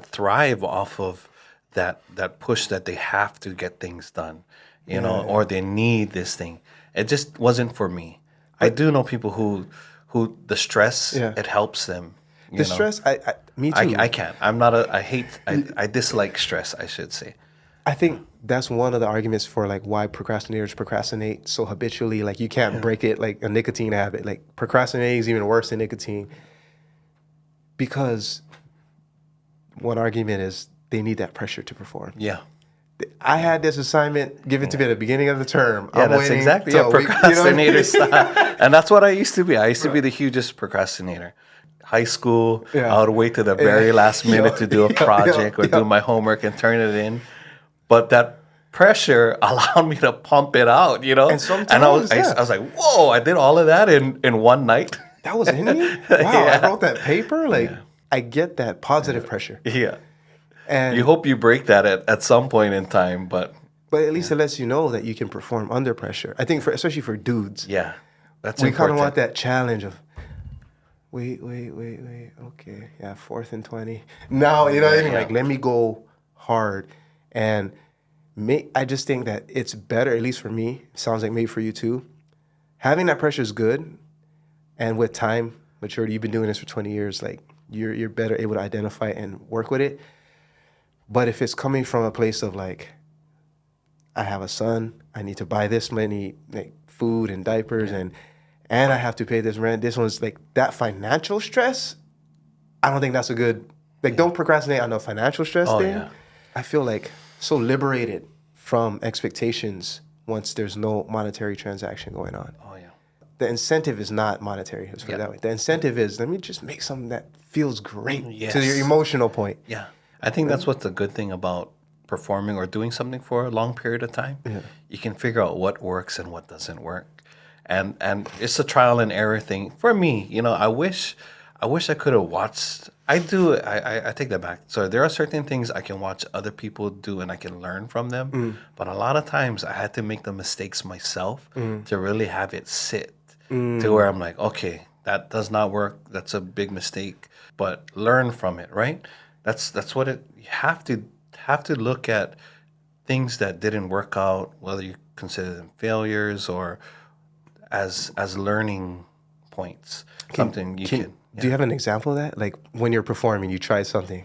thrive off of that push that they have to get things done, or they need this thing. It just wasn't for me. I do know people who the stress, it helps them The stress, me too. I can't. I'm not a. I hate. I dislike stress. I should say. I think that's one of the arguments for like why procrastinators procrastinate so habitually. Like you can't break it like a nicotine habit. Like procrastinating is even worse than nicotine because one argument is they need that pressure to perform. Yeah. I had this assignment given to me at the beginning of the term. Yeah, I'm that's waiting exactly till a a week, procrastinator style. And that's what I used to be. I used to be the hugest procrastinator. High school, Yeah. I would wait to the very last minute to do a project or do my homework and turn it in. But that pressure allowed me to pump it out, you know? And sometimes, I was like, whoa, I did all of that in one night. That was in me? Wow, I wrote that paper? Like, I get that positive pressure. Yeah. And You hope you break that at some point in time, but at least it lets you know that you can perform under pressure. I think, especially for dudes, yeah, that's we kind of important. want that challenge of, wait, okay, yeah, 4th and 20. Now, you know what I mean? Yeah. Like, let me go hard. And I just think that it's better, at least for me, sounds like maybe for you too, having that pressure is good. And with time, maturity, you've been doing this for 20 years, like, you're better able to identify and work with it. But if it's coming from a place of like, I have a son, I need to buy this many like food and diapers and I have to pay this rent. This one's like that financial stress. I don't think that's a good, like, don't procrastinate on the financial stress thing. Yeah. I feel like so liberated from expectations once there's no monetary transaction going on. Oh yeah. The incentive is not monetary, let's put it that way. The incentive is, let me just make something that feels great to your emotional point. Yeah. I think that's what's the good thing about performing or doing something for a long period of time. Yeah. You can figure out what works and what doesn't work. And it's a trial and error thing. For me, you know, I wish I could have watched. I take that back. So there are certain things I can watch other people do and I can learn from them. But a lot of times I had to make the mistakes myself to really have it sit to where I'm like, okay, that does not work. That's a big mistake. But learn from it, right? That's what it. You have to look at things that didn't work out, whether you consider them failures or as learning points. Something you can. Do you have an example of that? Like when you're performing, you try something,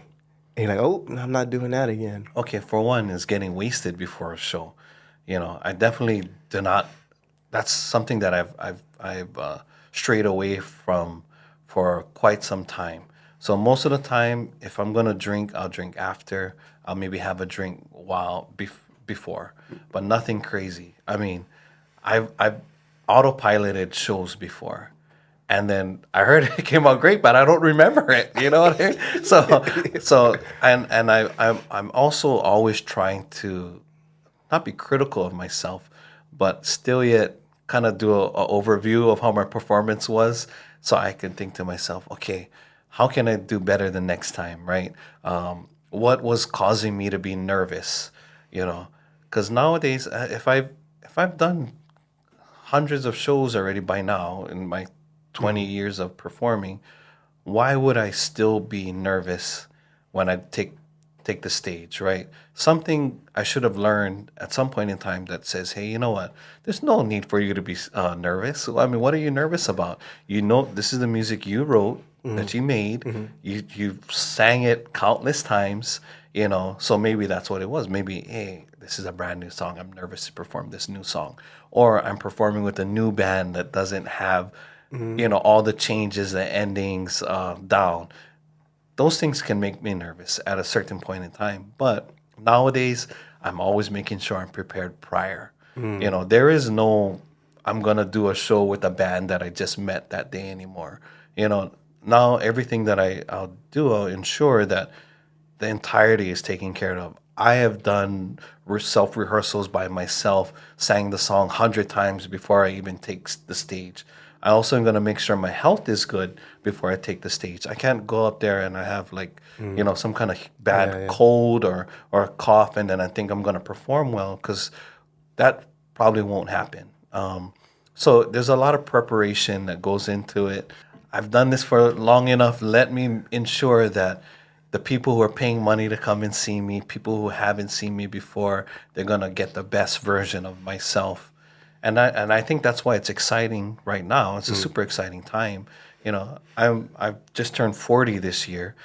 and you're like, "Oh, I'm not doing that again." Okay, for one, is getting wasted before a show. You know, I definitely do not. That's something that I've strayed away from for quite some time. So most of the time, if I'm gonna drink, I'll drink after. I'll maybe have a drink while before, but nothing crazy. I mean, I've autopiloted shows before, and then I heard it came out great, but I don't remember it. You know what I mean? I'm also always trying to not be critical of myself, but still yet kind of do a overview of how my performance was, so I can think to myself, okay, how can I do better the next time, right? What was causing me to be nervous, you know? Because nowadays, if I've done hundreds of shows already by now in my 20 years of performing, why would I still be nervous when I take the stage, right? Something I should have learned at some point in time that says, hey, you know what? There's no need for you to be nervous. I mean, what are you nervous about? You know, this is the music you wrote, that you made. You sang it countless times, you know, so maybe that's what it was. Maybe, hey, this is a brand new song. I'm nervous to perform this new song. Or I'm performing with a new band that doesn't have, you know, all the changes, the endings down. Those things can make me nervous at a certain point in time. But nowadays, I'm always making sure I'm prepared prior. You know, there is no, I'm going to do a show with a band that I just met that day anymore. You know, now everything that I'll do, I'll ensure that the entirety is taken care of. I have done self-rehearsals by myself, sang the song 100 times before I even take the stage. I also am going to make sure my health is good before I take the stage. I can't go up there and I have like, you know, some kind of bad cold or a cough and then I think I'm going to perform well, because that probably won't happen. So there's a lot of preparation that goes into it. I've done this for long enough. Let me ensure that the people who are paying money to come and see me, people who haven't seen me before, they're going to get the best version of myself. And I think that's why it's exciting right now. It's a super exciting time, I've just turned 40 this year.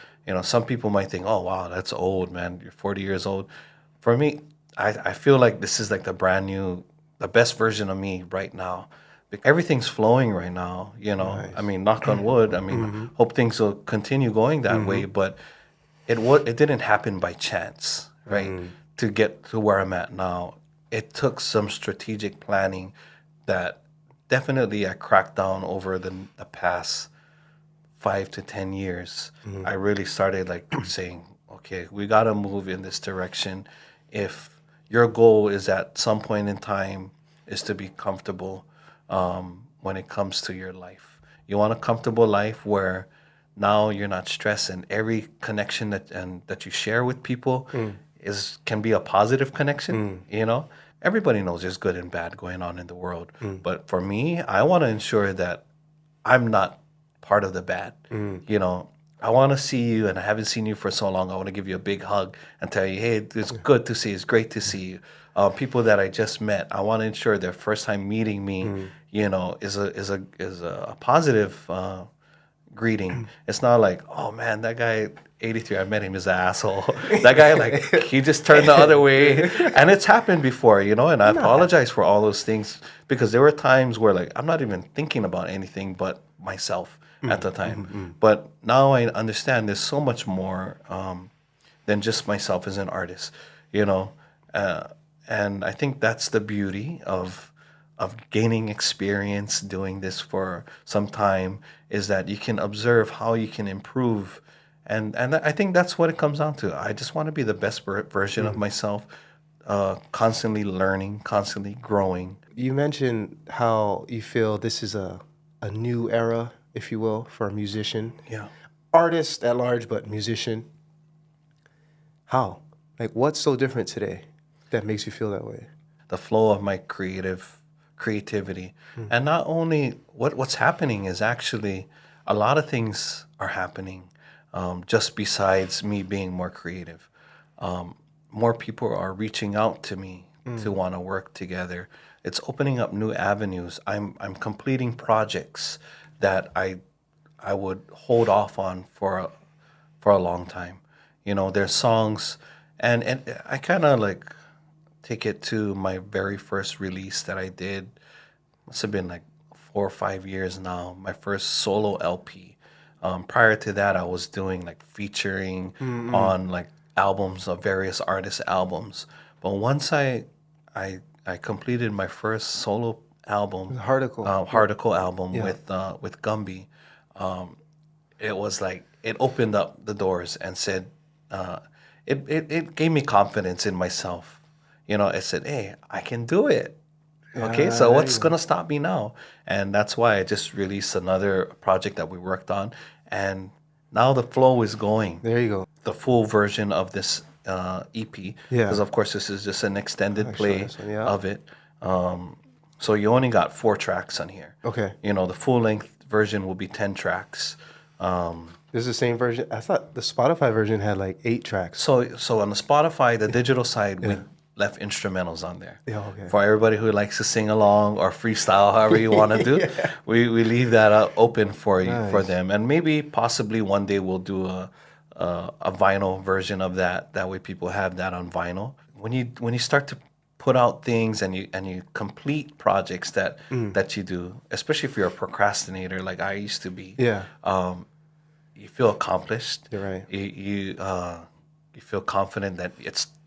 Some people might think, oh wow, that's old, man. You're 40 years old. For me, I feel like this is like the best version of me right now. Everything's flowing right now. I Nice. mean, knock on wood. I mean, Mm-hmm. hope things will continue going that way. But it didn't happen by chance, right? Mm-hmm. To get to where I'm at now, it took some strategic planning that definitely I cracked down over the past 5 to 10 years. Mm-hmm. I really started like saying, okay, we got to move in this direction. If your goal is at some point in time is to be comfortable when it comes to your life, you want a comfortable life where now you're not stressed and every connection that you share with people is can be a positive connection. Everybody knows there's good and bad going on in the world, but for me, I want to ensure that I'm not part of the bad. You know, I want to see you, and I haven't seen you for so long. I want to give you a big hug and tell you, hey, it's good to see you. It's great to see you. People that I just met, I want to ensure their first time meeting me, is a positive greeting. It's not like, oh man, that guy 83, I met him, is an asshole. That guy, like, he just turned the other way. And it's happened before, and I Nah. apologize for all those things because there were times where, like, I'm not even thinking about anything but myself at the time. But now I understand there's so much more than just myself as an artist, you know. Uh, and I think that's the beauty of gaining experience doing this for some time is that you can observe how you can improve, and I think that's what it comes down to. I just want to be the best version of myself, constantly learning, constantly growing. You mentioned how you feel this is a new era, if you will, for a musician, Yeah. artist at large, but musician. How? Like, what's so different today that makes you feel that way? The flow of my creativity, and not only what's happening is actually a lot of things are happening, just besides me being more creative. More people are reaching out to me to want to work together. It's opening up new avenues. I'm completing projects that I would hold off on for a long time. There's songs, and I kind of like take it to my very first release that I did. Must have been like 4 or 5 years now. My first solo LP. Prior to that, I was doing like featuring on like albums of various artists' albums. But once I completed my first solo album, Article. Hardicle album Yeah. with Gumby, it was like it opened up the doors and said, uh, it gave me confidence in myself. It said, hey, I can do it. Okay, Yeah, so there what's you go. gonna stop me now? And that's why I just released another project that we worked on, and now the flow is going. There you go. The full version of this EP, because Yeah. of course this is just an extended Extra play this one. Yeah. of it. So you only got 4 tracks on here. Okay. The full length version will be 10 tracks. This is the same version. I thought the Spotify version had like 8 tracks. So on the Spotify, the digital side, we Yeah. left instrumentals on there. Yeah. Okay. For everybody who likes to sing along or freestyle, however you want to do, Yeah. we leave that open for you for Nice. them, and maybe possibly one day we'll do a vinyl version of that. That way, people have that on vinyl. When you start to put out things and you complete projects that you do, especially if you're a procrastinator like I used to be, Yeah. you feel accomplished. You're right. You feel confident that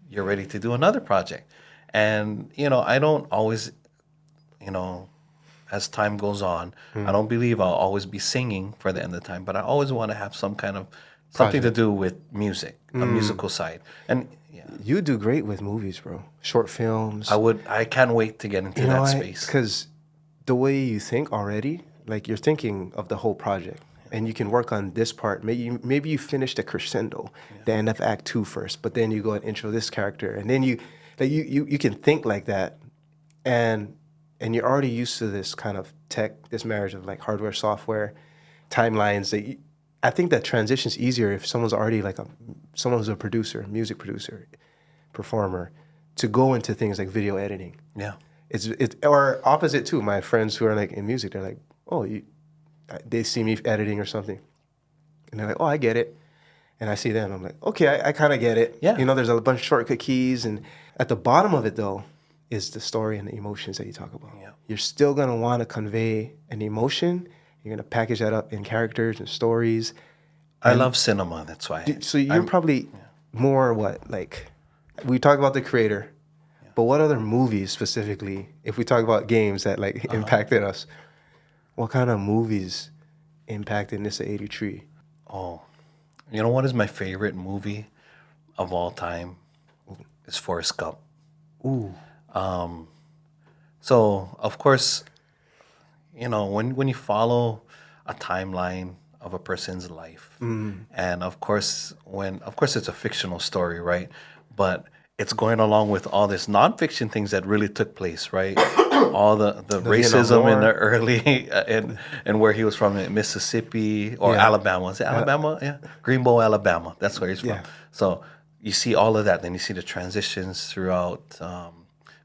you're ready to do another project. And I don't always, you know, as time goes on, I don't believe I'll always be singing for the end of the time, but I always want to have some kind of something to Project. do with music, a musical side. And yeah, You do great with movies, bro. Short films. I can't wait to get into You know that why? space. Because the way you think already, like you're thinking of the whole project, and you can work on this part. Maybe you finish the crescendo, the end of Act 2 first, but then you go and intro this character, and then you can think like that, and you're already used to this kind of tech, this marriage of like hardware, software, timelines. I think that transition's easier if someone's already like someone who's a producer, music producer, performer, to go into things like video editing. Yeah. It's or opposite too. My friends who are like in music, they're like, oh, they see me editing or something, and they're like, "Oh, I get it," and I see them. I'm like, "Okay, I kind of get it." Yeah. You know, there's a bunch of shortcut keys, and at the bottom of it though is the story and the emotions that you talk about. Yeah. You're still gonna want to convey an emotion. You're gonna package that up in characters and stories. I love cinema. That's why. So you're probably more what, like, we talk about the creator, but what other movies specifically, if we talk about games that like impacted us, what kind of movies impacted Nissa 83? Oh, you know what is my favorite movie of all time? Is Forrest Gump. Ooh. So of course, you know, when you follow a timeline of a person's life, and of course it's a fictional story, right? But it's going along with all this nonfiction things that really took place, right? All the Vietnam racism in War. the early and where he was from, in Mississippi or Yeah. Alabama. Is it Alabama? Yeah, Greenbow, Alabama. That's where he's from. Yeah. So you see all of that. Then you see the transitions throughout.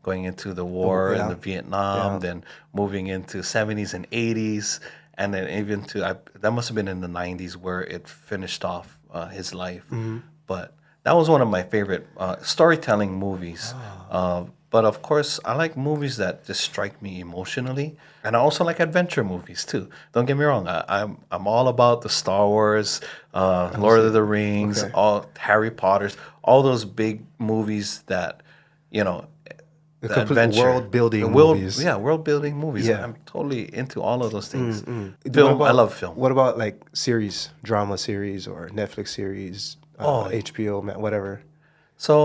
Going into the war yeah. and the Vietnam, Yeah. then moving into 70s and 80s, and then even to that must have been in the 90s where it finished off his life. But that was one of my favorite storytelling movies. But of course, I like movies that just strike me emotionally, and I also like adventure movies too. Don't get me wrong; I'm all about the Star Wars, Lord of the Rings, Okay. all Harry Potter's, all those big movies that, you know, The the complete adventure, world-building the world, movies. yeah, world building movies. Yeah. I'm totally into all of those things. What Film, I about- love film. What about like series, drama series, or Netflix series, HBO, whatever? So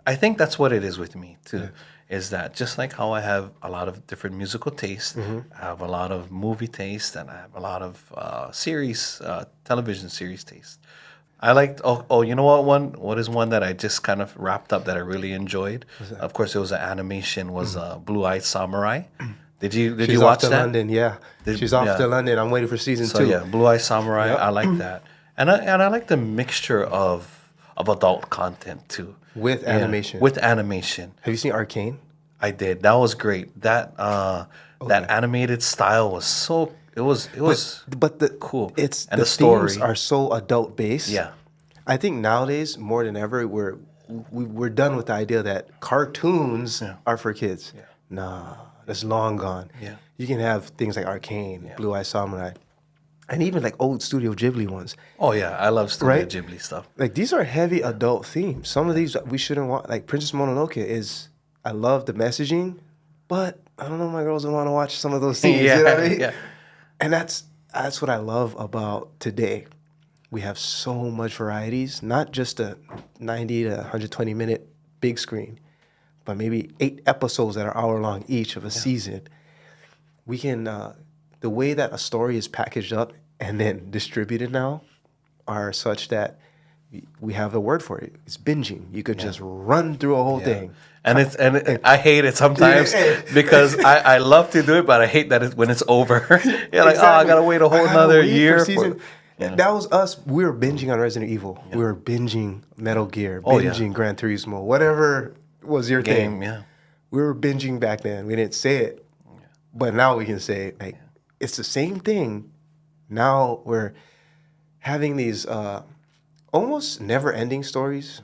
I think that's what it is with me too. Is that just like how I have a lot of different musical tastes, I have a lot of movie taste, and I have a lot of series, television series taste. I liked. You know what? What is one that I just kind of wrapped up that I really enjoyed? Of course, it was an animation. Was Blue Eyed Samurai? Did you She's watch off to that? London, yeah. She's off to London. I'm waiting for season So 2. yeah, Blue Eye Samurai. Yep. I like that, and I like the mixture of adult content too With Yeah, animation. With animation, Have you seen Arcane? I did. That was great. That animated style was so. It was But the cool. It's And the the story. themes are so adult based. Yeah. I think nowadays more than ever we're done with the idea that cartoons are for kids. Nah, that's long gone. Yeah. You can have things like Arcane, Blue Eye Samurai, and even like old Studio Ghibli ones. Oh yeah, I love Studio Right? Ghibli stuff. Like these are heavy adult themes. Some of these we shouldn't want. Like Princess Mononoke is. I love the messaging, but I don't know. My girls don't want to watch some of those things. You know what I mean? Yeah. And that's what I love about today. We have so much varieties, not just a 90 to 120 minute big screen, but maybe 8 episodes that are hour long each of a season. We can the way that a story is packaged up and then distributed now are such that we have a word for it. It's binging. You could just run through a whole thing. And I hate it sometimes because I love to do it, but I hate that when it's over. You're like, oh, I gotta wait a whole I gotta another wait for year. season. That was us. We were binging on Resident Evil. We were binging Metal Gear, Oh, yeah. binging Gran Turismo, whatever was your Game, thing. yeah. We were binging back then. We didn't say it, but now we can say it. Like it's the same thing. Now we're having these almost never-ending stories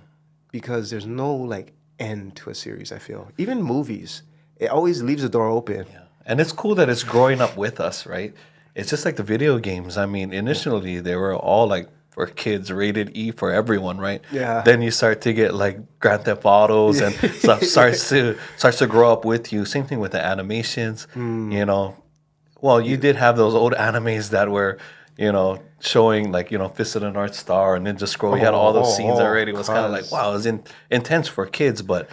because there's no like end to a series. I feel even movies, it always leaves the door open. Yeah. And it's cool that it's growing up with us, right? It's just like the video games. I mean, initially they were all like for kids, rated E for everyone, right? Yeah. Then you start to get like Grand Theft Autos and stuff starts to grow up with you. Same thing with the animations, you know. Well, you did have those old animes that were, you know, showing like, you know, Fist of the North Star and Ninja Scroll. You had all those scenes already. It was kind of like, wow, it was intense for kids, but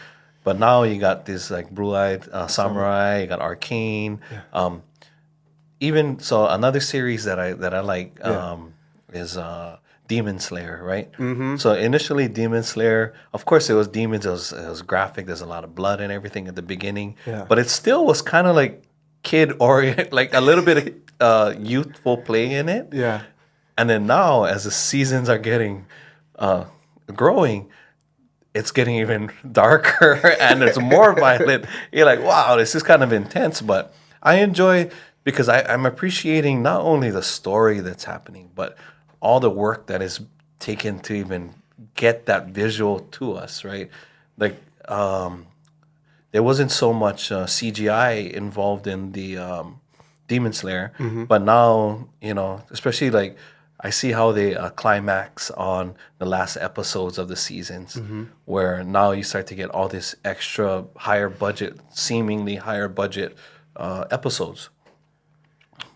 now you got this like Blue-Eyed Samurai, you got Arcane. Even so, another series that I like is Demon Slayer, right? So initially, Demon Slayer, of course, it was demons. It was graphic. There's a lot of blood and everything at the beginning, but it still was kind of like kid oriented, like a little bit of youthful play in it. Yeah. And then now, as the seasons are getting growing, it's getting even darker and it's more violent. You're like, wow, this is kind of intense, but I enjoy because I'm appreciating not only the story that's happening, but all the work that is taken to even get that visual to us, right? Like, there wasn't so much CGI involved in the Demon Slayer, but now, especially like I see how they climax on the last episodes of the seasons, where now you start to get all this extra higher budget, seemingly higher budget episodes.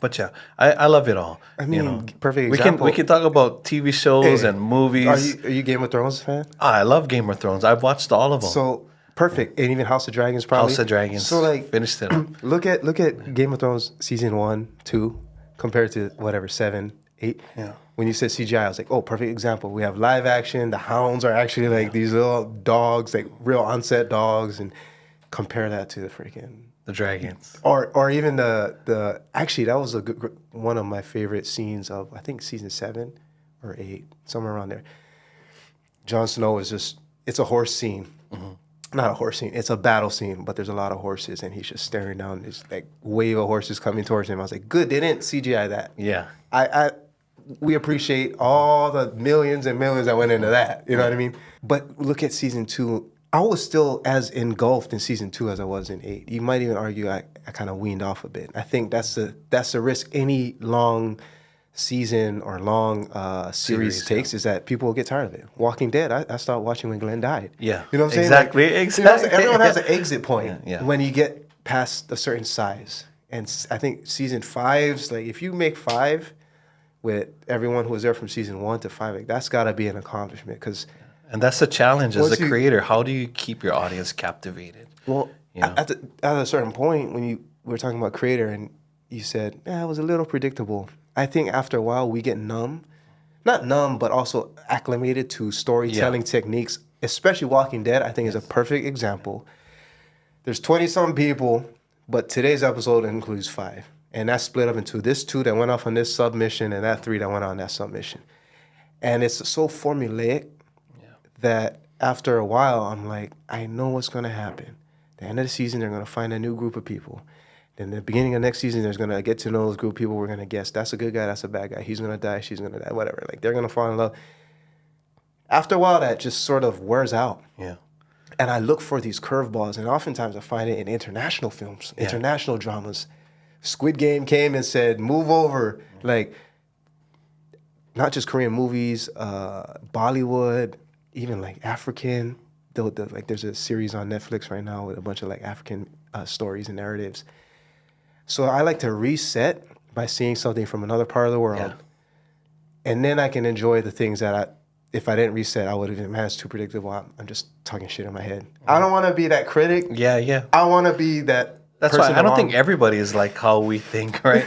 But yeah, I love it all. I mean, perfect We can example. talk about TV shows Hey, and movies. are you Game of Thrones fan? I love Game of Thrones. I've watched all of them. So perfect, and even House of Dragons probably. House of Dragons. So like, Finished it up. look at Game of Thrones season 1, 2, compared to whatever 7, 8. Yeah. When you said CGI, I was like, oh, perfect example. We have live action. The hounds are actually like these little dogs, like real onset dogs, and compare that to the freaking The dragons. or even the actually that was one of my favorite scenes of I think season 7 or 8, somewhere around there. Jon Snow is just it's a horse scene. Not a horse scene, it's a battle scene, but there's a lot of horses and he's just staring down this like wave of horses coming towards him. I was like, good, they didn't CGI that. Yeah. We appreciate all the millions and millions that went into that. You know what I mean? But look at season 2. I was still as engulfed in season 2 as I was in 8. You might even argue I kind of weaned off a bit. I think that's the risk any long season or long series takes is that people will get tired of it. Walking Dead, I stopped watching when Glenn died. Yeah. You know what I'm saying? Exactly. Like, Exactly. Everyone has an exit point Yeah. when you get past a certain size. And I think season 5's like if you make 5 with everyone who was there from season 1 to 5, like that's got to be an accomplishment because. And that's the challenge as Once a creator. How do you keep your audience captivated? Well, at a certain point, when we were talking about creator and you said, it was a little predictable. I think after a while, we get numb. Not numb, but also acclimated to storytelling techniques, especially Walking Dead, I think is a perfect example. There's 20-something people, but today's episode includes 5. And that's split up into this 2 that went off on this submission and that 3 that went on that submission. And it's so formulaic that after a while, I'm like, I know what's going to happen. The end of the season, they're going to find a new group of people. Then the beginning of next season, there's going to get to know those group of people. We're going to guess, that's a good guy, that's a bad guy. He's going to die, she's going to die, whatever. Like, they're going to fall in love. After a while, that just sort of wears out. Yeah. And I look for these curveballs, and oftentimes I find it in international films, international dramas. Squid Game came and said, move over. Like, not just Korean movies, Bollywood, even like African. Like there's a series on Netflix right now with a bunch of like African stories and narratives. So I like to reset by seeing something from another part of the world. And then I can enjoy the things that if I didn't reset, I would have been, man, it's too predictable. I'm just talking shit in my head. I don't want to be that critic. Yeah. I want to be that. That's why I don't think everybody is like how we think, right?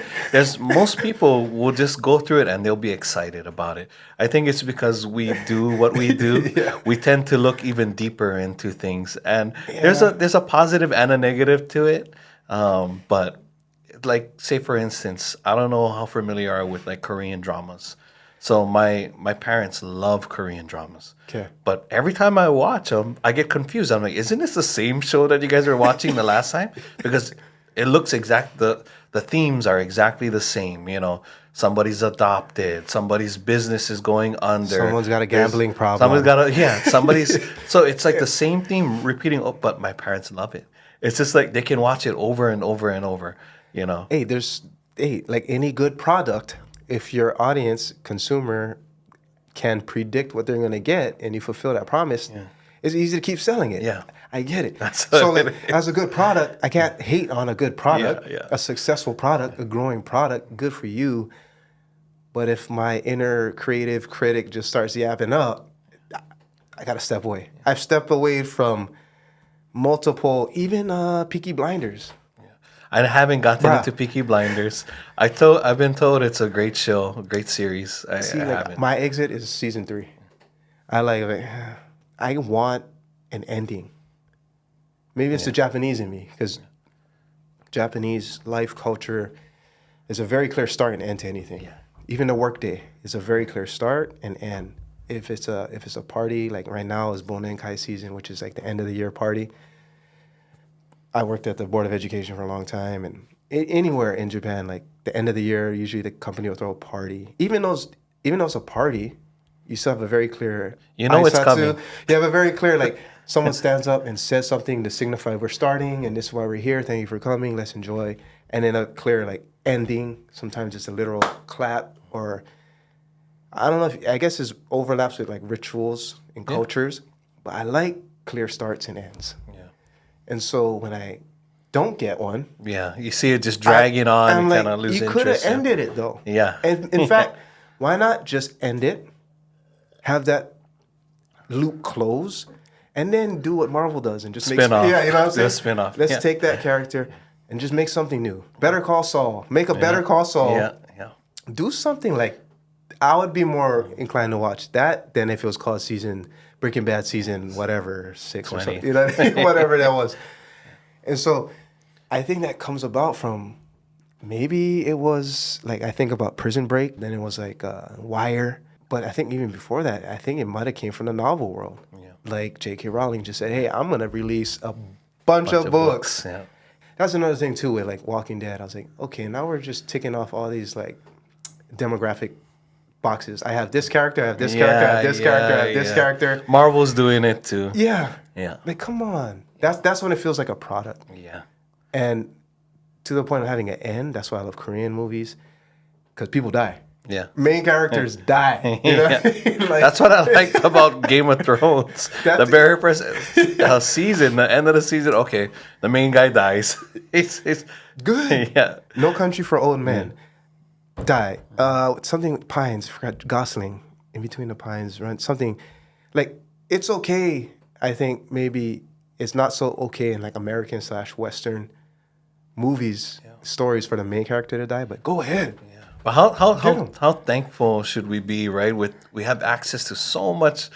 Most people will just go through it and they'll be excited about it. I think it's because we do what we do. We tend to look even deeper into things, and there's a positive and a negative to it. But like, say for instance, I don't know how familiar you are with like Korean dramas. So my parents love Korean dramas. Okay. But every time I watch them, I get confused. I'm like, isn't this the same show that you guys were watching the last time? Because it looks the themes are exactly the same. Somebody's adopted, somebody's business is going under. Someone's got a gambling problem. Somebody's. So it's like the same theme repeating. Oh, but my parents love it. It's just like they can watch it over and over and over. Hey, like any good product. If your audience, consumer, can predict what they're going to get and you fulfill that promise, it's easy to keep selling it. Yeah. I get it. So like, as a good product, I can't hate on a good product, a successful product, a growing product, good for you. But if my inner creative critic just starts yapping up, I got to step away. I've stepped away from multiple, even Peaky Blinders. I haven't gotten into Peaky Blinders. I've been told it's a great show, a great series. I haven't. My exit is season 3. I want an ending. Maybe it's the Japanese in me, because Japanese life culture is a very clear start and end to anything. Yeah. Even the workday is a very clear start and end. If it's a party, like right now is Bonenkai season, which is like the end of the year party. I worked at the Board of Education for a long time, and anywhere in Japan, like the end of the year, usually the company will throw a party. Even though it's a party, you still have a very clear You know it's aisatsu. coming. You have a very clear, like, someone stands up and says something to signify we're starting and this is why we're here. Thank you for coming. Let's enjoy. And then a clear, like, ending. Sometimes it's a literal clap, or I don't know if, I guess it overlaps with like rituals and cultures, but I like clear starts and ends. Yeah. And so when I don't get one, Yeah. You see it just dragging on, I'm and like, kind of lose you could have interest. ended it though. Yeah. And in fact, why not just end it, have that loop close, and then do what Marvel does and just make Spin off. Yeah, you know what I'm saying? Spin off. Let's Yeah. take that character and just make something new. Better Call Saul. Make a Better Call Saul. Yeah. Yeah. Do something like, I would be more inclined to watch that than if it was called Breaking Bad season whatever 6 or 20. something. You know what I mean? Whatever that was. And so I think that comes about from, maybe it was like, I think about Prison Break, then it was like Wire. But I think even before that, I think it might have came from the novel world. Yeah. Like J.K. Rowling just said, hey, I'm going to release a bunch of books. Yeah. That's another thing too with like Walking Dead. I was like, okay, now we're just ticking off all these like demographic boxes. I have this character, I have this character, I have this character, I have this character. Marvel's doing it too. Yeah. Yeah. Like, come on. That's when it feels like a product. Yeah. And to the point of having an end, that's why I love Korean movies, because people die. Yeah. Main characters die. You know? Yeah. Like, That's what I liked about Game of Thrones. That's- The very first season, the end of the season, okay, the main guy dies. It's good. Yeah. No Country for Old Men. Die. Something with Pines. Forgot Gosling. In Between the Pines. Run something like, it's okay. I think maybe it's not so okay in like American / Western movies, stories for the main character to die. But go ahead. But how thankful should we be, right? We have access to so much.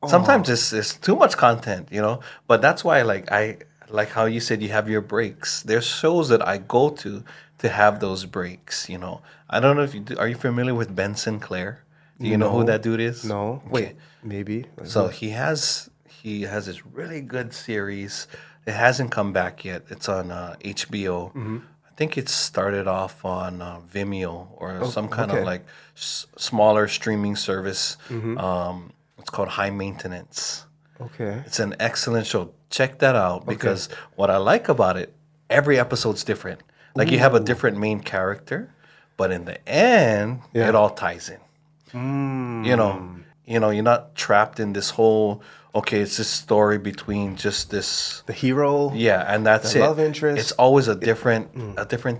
Sometimes it's too much content, you know. But that's why, I like how you said you have your breaks. There's shows that I go to have those breaks, you know. I don't know if you do. Are you familiar with Ben Sinclair? Do you know who that dude is? No. Okay. Wait. Maybe. So he has this really good series. It hasn't come back yet. It's on HBO. I think it started off on Vimeo or some kind of like smaller streaming service. It's called High Maintenance. Okay. It's an excellent show. Check that out because what I like about it, every episode's different. Like you have a different main character, but in the end, it all ties in. You know, you're not trapped in this whole. Okay, it's this story between just this The hero. Yeah, and that's the it. love interest. It's always a different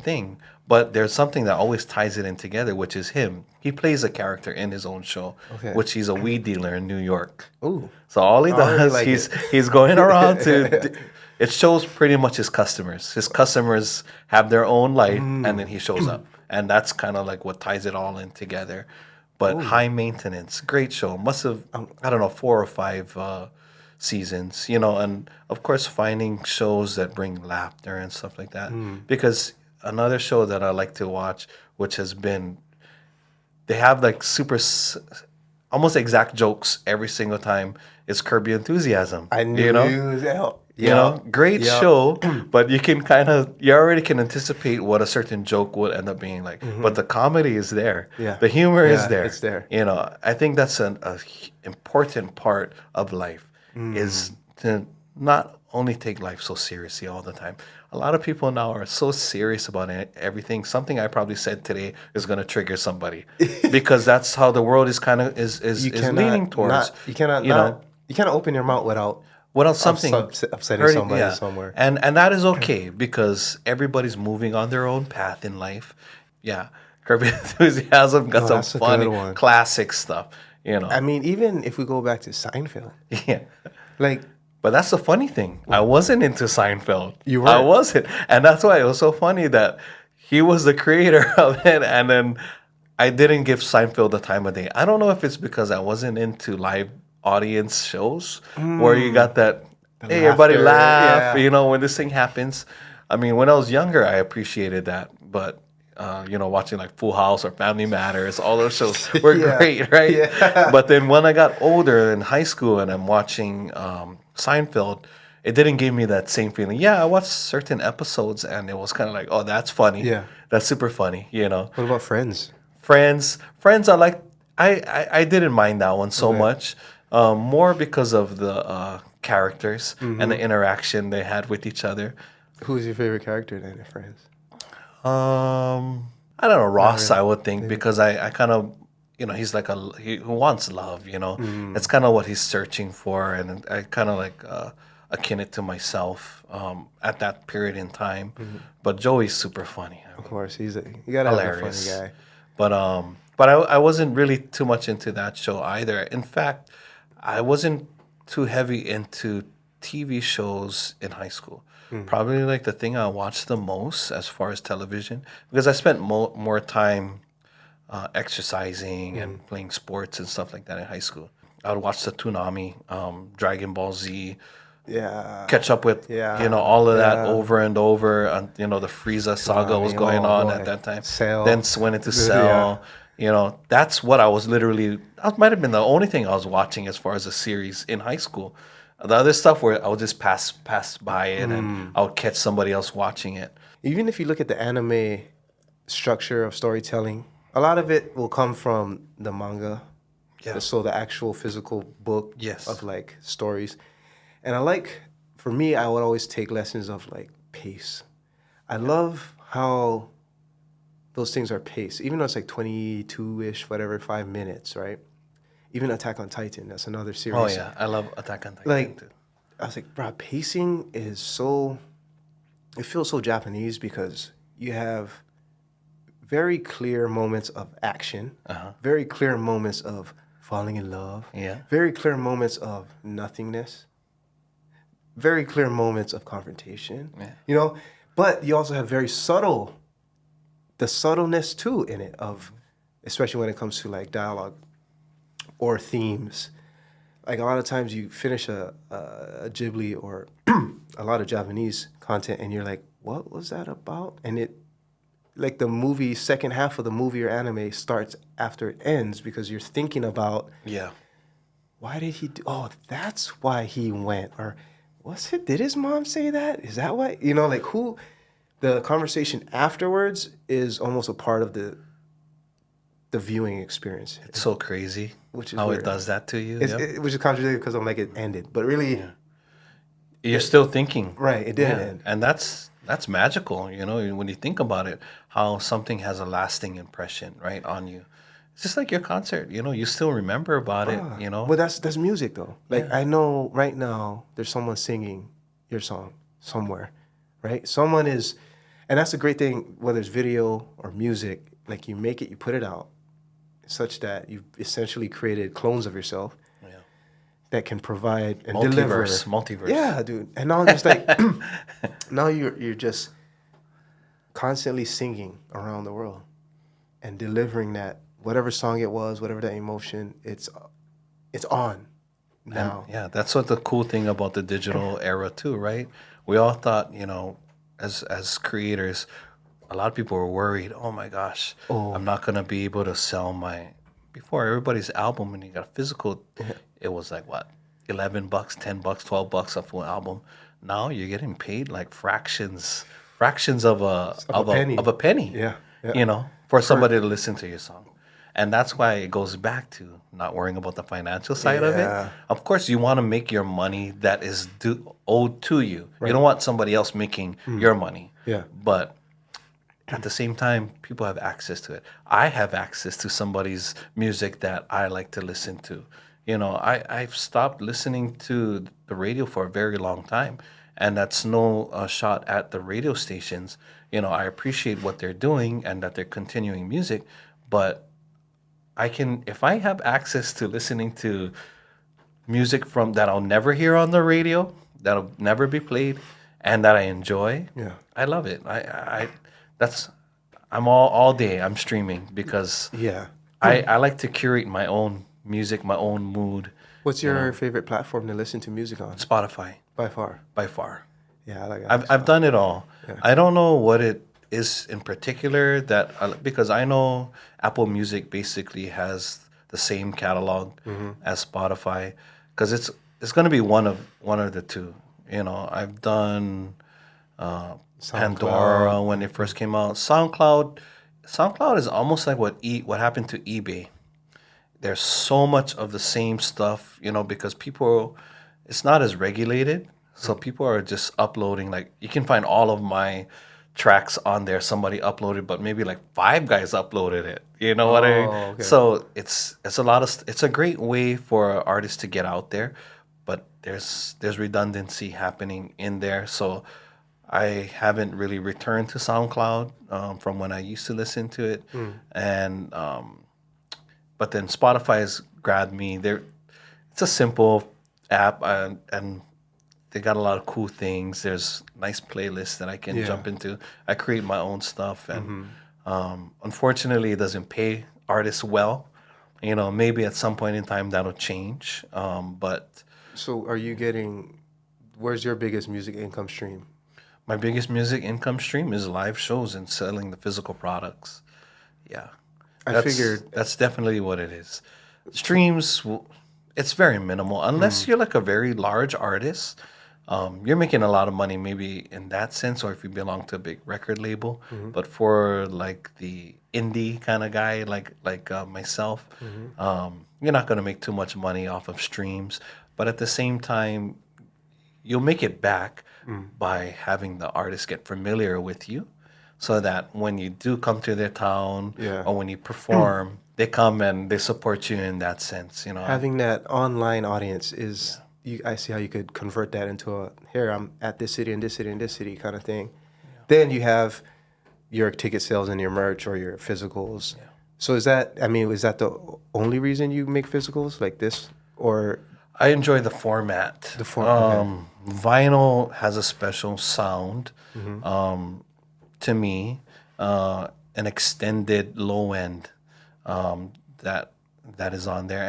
thing. But there's something that always ties it in together, which is him. He plays a character in his own show, which he's a weed dealer in New York. Ooh. So all he does, like he's going around to. It shows pretty much his customers. His customers have their own life, and then he shows up, and that's kind of like what ties it all in together. But High Maintenance, great show. Must have, I don't know, 4 or 5 seasons, you know, and of course finding shows that bring laughter and stuff like that. Because another show that I like to watch, which has been, they have like almost exact jokes every single time, is Curb Your Enthusiasm. I knew you know? You know, great show, but you already can anticipate what a certain joke would end up being like. But the comedy is there. Yeah. The humor is there. It's there. You know, I think that's an important part of life is to not only take life so seriously all the time. A lot of people now are so serious about everything. Something I probably said today is going to trigger somebody because that's how the world is leaning towards. You cannot open your mouth without something upsetting somebody somewhere. And that is okay because everybody's moving on their own path in life. Yeah. Curb Your Enthusiasm got some funny classic stuff, you know. I mean, even if we go back to Seinfeld. Yeah. Like, but that's the funny thing. I wasn't into Seinfeld. You I weren't? wasn't. And that's why it was so funny that he was the creator of it and then I didn't give Seinfeld the time of day. I don't know if it's because I wasn't into live audience shows where you got that, hey, everybody laugh, you know, when this thing happens. I mean, when I was younger, I appreciated that. But, you know, watching like Full House or Family Matters, all those shows were great, right? Yeah. But then when I got older in high school and I'm watching Seinfeld, it didn't give me that same feeling. Yeah, I watched certain episodes and it was kind of like, oh, that's funny. Yeah. That's super funny, you know. What about Friends? Friends, I like. I didn't mind that one so Okay. much, more because of the characters and the interaction they had with each other. Who's your favorite character then in Friends? I don't know, Ross. really. I would think because I kind of, he's like he who wants love. It's kind of what he's searching for, and I kind of like akin it to myself at that period in time. But Joey's super funny. Of course, you gotta have a funny Hilarious. guy. But I wasn't really too much into that show either. In fact, I wasn't too heavy into TV shows in high school. Probably like the thing I watched the most as far as television, because I spent more time exercising and playing sports and stuff like that in high school. I would watch the Toonami, Dragon Ball Z, Yeah. catch up with Yeah. all of that Yeah. over and over, and the Frieza saga was Toonami, going oh, on boy. at that time. Cell. Then went into Cell. That's what I was literally. That might have been the only thing I was watching as far as a series in high school. The other stuff where I would just pass by it and I would catch somebody else watching it. Even if you look at the anime structure of storytelling, a lot of it will come from the manga. Yeah. So the actual physical book Yes. of like stories. And for me, I would always take lessons of like pace. I love how those things are paced, even though it's like 22-ish, whatever, 5 minutes, right? Even Attack on Titan, that's another series. Oh yeah, I love Attack on Titan Like, too. I was like, bro, pacing is it feels so Japanese because you have very clear moments of action, very clear moments of falling in love, Yeah. very clear moments of nothingness, very clear moments of confrontation, but you also have the subtleness too in it especially when it comes to like dialogue or themes. Like a lot of times you finish a Ghibli or a lot of Japanese content and you're like, what was that about? And like the second half of the movie or anime starts after it ends because you're thinking about, Yeah. why did he do, oh, that's why he went, or did his mom say that? Is that why? Like the conversation afterwards is almost a part of the viewing experience. It's so crazy Which is how weird. it does that to you. Which is contradictory because I'm like, it ended. But really, You're still thinking. right, it didn't end. And that's magical, when you think about it, how something has a lasting impression, right, on you. It's just like your concert, you still remember about it, But that's music though. Like I know right now there's someone singing your song somewhere, right? Someone is, and that's the great thing, whether it's video or music, like you make it, you put it out, such that you've essentially created clones of yourself that can provide and deliver. Multiverse. Yeah, dude. And now it's like, now you're just constantly singing around the world and delivering that, whatever song it was, whatever that emotion, it's on now. And, yeah, that's what the cool thing about the digital era too, right? We all thought, as creators, a lot of people were worried, oh my gosh, I'm not gonna be able to sell before everybody's album when you got a physical, it was like what, $11, $10, $12 a full album. Now you're getting paid like fractions of a penny. Yeah. For somebody to listen to your song. And that's why it goes back to not worrying about the financial side of Yeah. it. Of course, you want to make your money that is owed to you. You don't want somebody else making your money. Yeah. But at the same time, people have access to it. I have access to somebody's music that I like to listen to. I've stopped listening to the radio for a very long time. And that's no shot at the radio stations. I appreciate what they're doing and that they're continuing music. But if I have access to listening to music from that I'll never hear on the radio, that'll never be played, and that I enjoy, I love it. I'm all day I'm streaming because I like to curate my own music, my own mood. What's your favorite platform to listen to music on? Spotify, By far. by far. Yeah, I like I've done it all. I don't know what it is in particular because I know Apple Music basically has the same catalog as Spotify, because it's going to be one of the two. I've done SoundCloud. Pandora when it first came out. SoundCloud is almost like what happened to eBay. There's so much of the same stuff, because people, it's not as regulated. So people are just uploading. Like you can find all of my tracks on there. Somebody uploaded, but maybe like five guys uploaded it. You know what I mean? Oh, okay. So it's a great way for artists to get out there, but there's redundancy happening in there. So I haven't really returned to SoundCloud from when I used to listen to it, and but then Spotify has grabbed me. It's a simple app, and they got a lot of cool things. There's nice playlists that I can Yeah. jump into. I create my own stuff, and unfortunately, it doesn't pay artists well. Maybe at some point in time that'll change. But So are you getting, where's your biggest music income stream? my biggest music income stream is live shows and selling the physical products. Yeah, I that's figured, that's definitely what it is. Streams, it's very minimal unless you're like a very large artist. You're making a lot of money, maybe in that sense, or if you belong to a big record label. But for like the indie kind of guy, like myself, you're not going to make too much money off of streams. But at the same time, you'll make it back by having the artist get familiar with you so that when you do come to their town yeah, or when you perform, they come and they support you in that sense. having that online audience is, I see how you could convert that into a, here, I'm at this city and this city and this city kind of thing. Then you have your ticket sales and your merch or your physicals. So is that, I mean, is that the only reason you make physicals like this? Or I enjoy the format. the form? Okay. Vinyl has a special sound to me, an extended low end that is on there,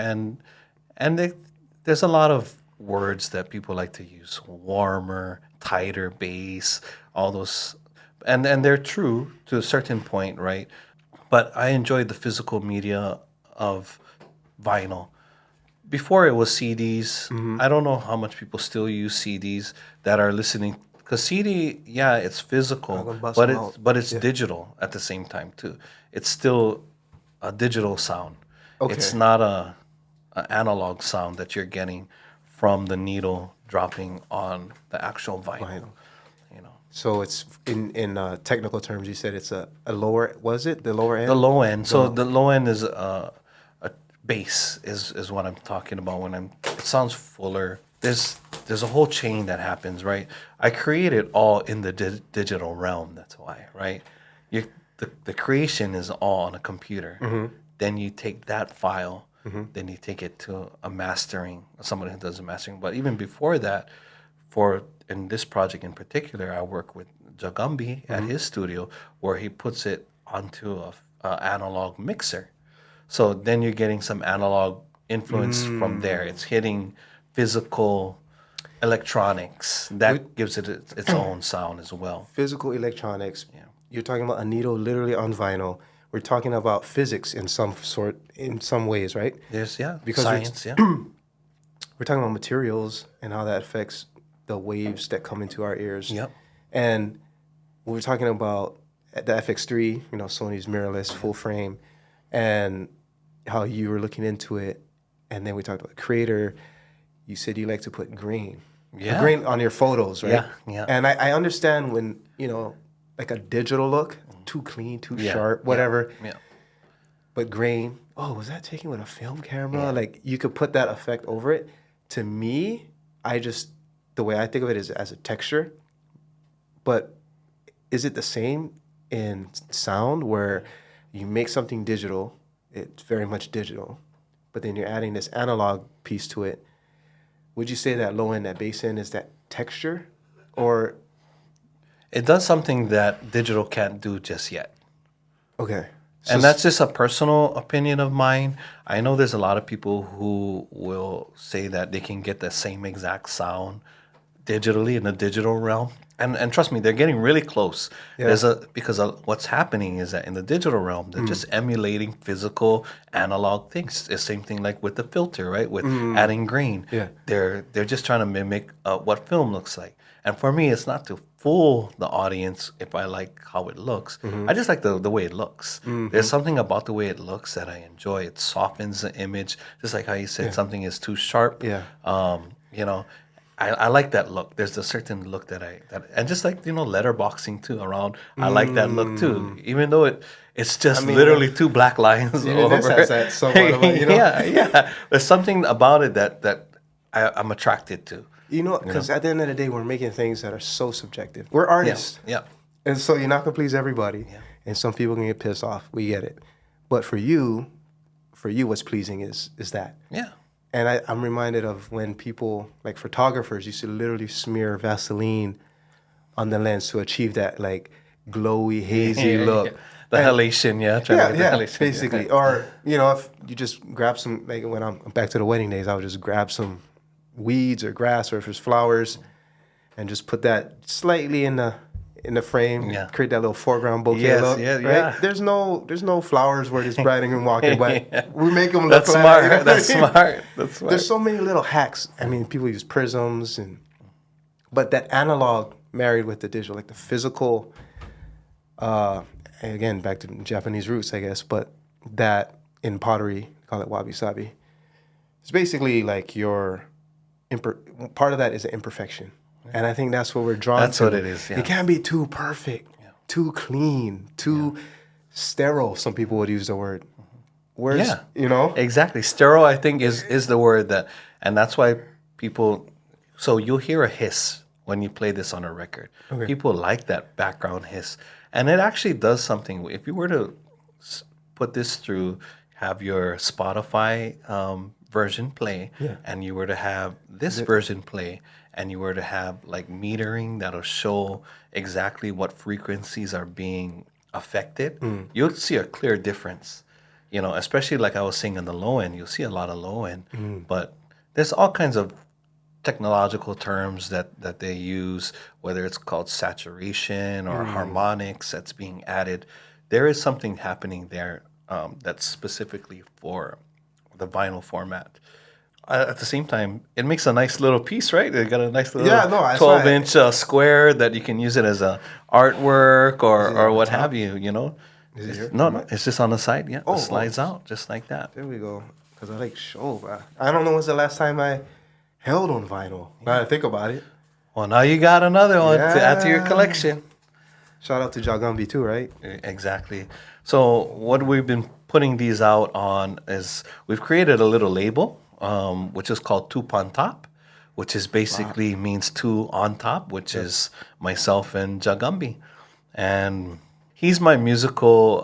and there's a lot of words that people like to use: warmer, tighter bass, all those, and they're true to a certain point, right? But I enjoyed the physical media of vinyl. Before it was CDs. I don't know how much people still use CDs that are listening because CD, yeah, it's I'm physical, gonna bust but them it's out. but it's Yeah. digital at the same time too. It's still a digital sound. It's Okay. not a analog sound that you're getting from the needle dropping on the actual vinyl. Vinyl. You know, So it's in technical terms, you said it's a lower, was it the lower the end? low end. The So low. the low end is a bass is what I'm talking about when it sounds fuller. There's a whole chain that happens, right? I create it all in the digital realm. That's why, right? You the creation is all on a computer. Then you take that file, then you take it to a mastering, somebody who does the mastering. But even before that, for in this project in particular, I work with Jagambi at his studio where he puts it onto a analog mixer. So then you're getting some analog influence from there. It's hitting physical electronics. That gives it its own sound as well. Physical electronics. You're talking about a needle literally on vinyl. We're talking about physics in some sort, in some ways, right? There's Because science, yeah. we're talking about materials and how that affects the waves that come into our ears. Yep. And we're talking about the FX3, Sony's mirrorless full frame, and how you were looking into it. And then we talked about creator. You said you like to put green. Yeah. Green on your photos, right? Yeah, yeah. And I understand when, like a digital look, too clean, too sharp, whatever. Yeah. But grain, oh, was that taken with a film camera? Yeah. Like you could put that effect over it. To me, the way I think of it is as a texture. But is it the same in sound where you make something digital, it's very much digital, but then you're adding this analog piece to it? Would you say that low end, that bass end is that texture? Or, It does something that digital can't do just yet. okay. And that's just a personal opinion of mine. I know there's a lot of people who will say that they can get the same exact sound digitally in the digital realm. and trust me, they're getting really close. Yeah. Because what's happening is that in the digital realm, they're just emulating physical analog things. It's the same thing like with the filter, right? With adding grain, Yeah. they're just trying to mimic what film looks like. And for me, it's not to fool the audience if I like how it looks. I just like the way it looks. There's something about the way it looks that I enjoy. It softens the image, just like how you said something is too sharp. Yeah. You know, I like that look. There's a certain look and just like letterboxing too around. I like that look too, even though it's just literally two black lines Even over. this has that somewhat of a, Yeah. There's something about it that I'm attracted to. Because at the end of the day, we're making things that are so subjective. We're artists. Yeah. And so you're not going to please everybody. Yeah. And some people can get pissed off. We get it. But for you, what's pleasing is that. Yeah. And I'm reminded of when people, like photographers, used to literally smear Vaseline on the lens to achieve that like glowy, hazy look. The halation, trying to get the halation, basically. Or, if you just grab some, like when I'm back to the wedding days, I would just grab some weeds or grass, or if it's flowers, and just put that slightly in the frame, create that little foreground bouquet look. Right? There's no flowers where there's bride and groom walking, but we make them look like That's smart. There's so many little hacks. I mean, people use prisms, but that analog married with the digital, like the physical, again, back to Japanese roots, I guess, but that in pottery, call it wabi-sabi. It's basically like part of that is an imperfection. And I think that's what we're drawn to. That's what it is, yeah. It can't be too perfect, too clean, too sterile, some people would use the word. Whereas, Exactly. Sterile, I think, is the word and that's why so you'll hear a hiss when you play this on a record. Okay. People like that background hiss. And it actually does something. If you were to put this through, have your Spotify version play, and you were to have this version play, and you were to have like metering that'll show exactly what frequencies are being affected, you'll see a clear difference. Especially like I was saying on the low end, you'll see a lot of low end, but there's all kinds of technological terms that they use, whether it's called saturation or harmonics that's being added. There is something happening there that's specifically for the vinyl format. At the same time, it makes a nice little piece, right? It got a nice little 12-inch square that you can use it as a artwork or what have you. Is it here? No, it's just on the side. Yeah, it slides out just like that. There we go. Because I like show. I don't know when's the last time I held on vinyl. Now that I think about it. Well, now you got another one to add to your collection. Shout out to Jagumbi too, right? Exactly. So what we've been putting these out on is we've created a little label, which is called Two on Top, which is basically means two on top, which is myself and Jagumbi. And he's my musical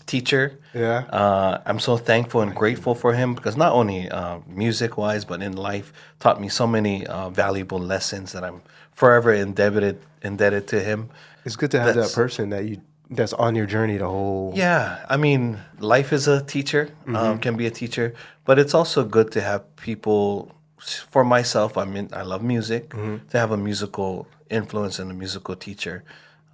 teacher. Yeah. I'm so thankful and grateful for him because not only music-wise, but in life, taught me so many valuable lessons that I'm forever indebted to him. It's good to have that person that's on your journey the whole. Yeah, I mean, life is a teacher, can be a teacher, but it's also good to have people. For myself, I love music. To have a musical influence and a musical teacher.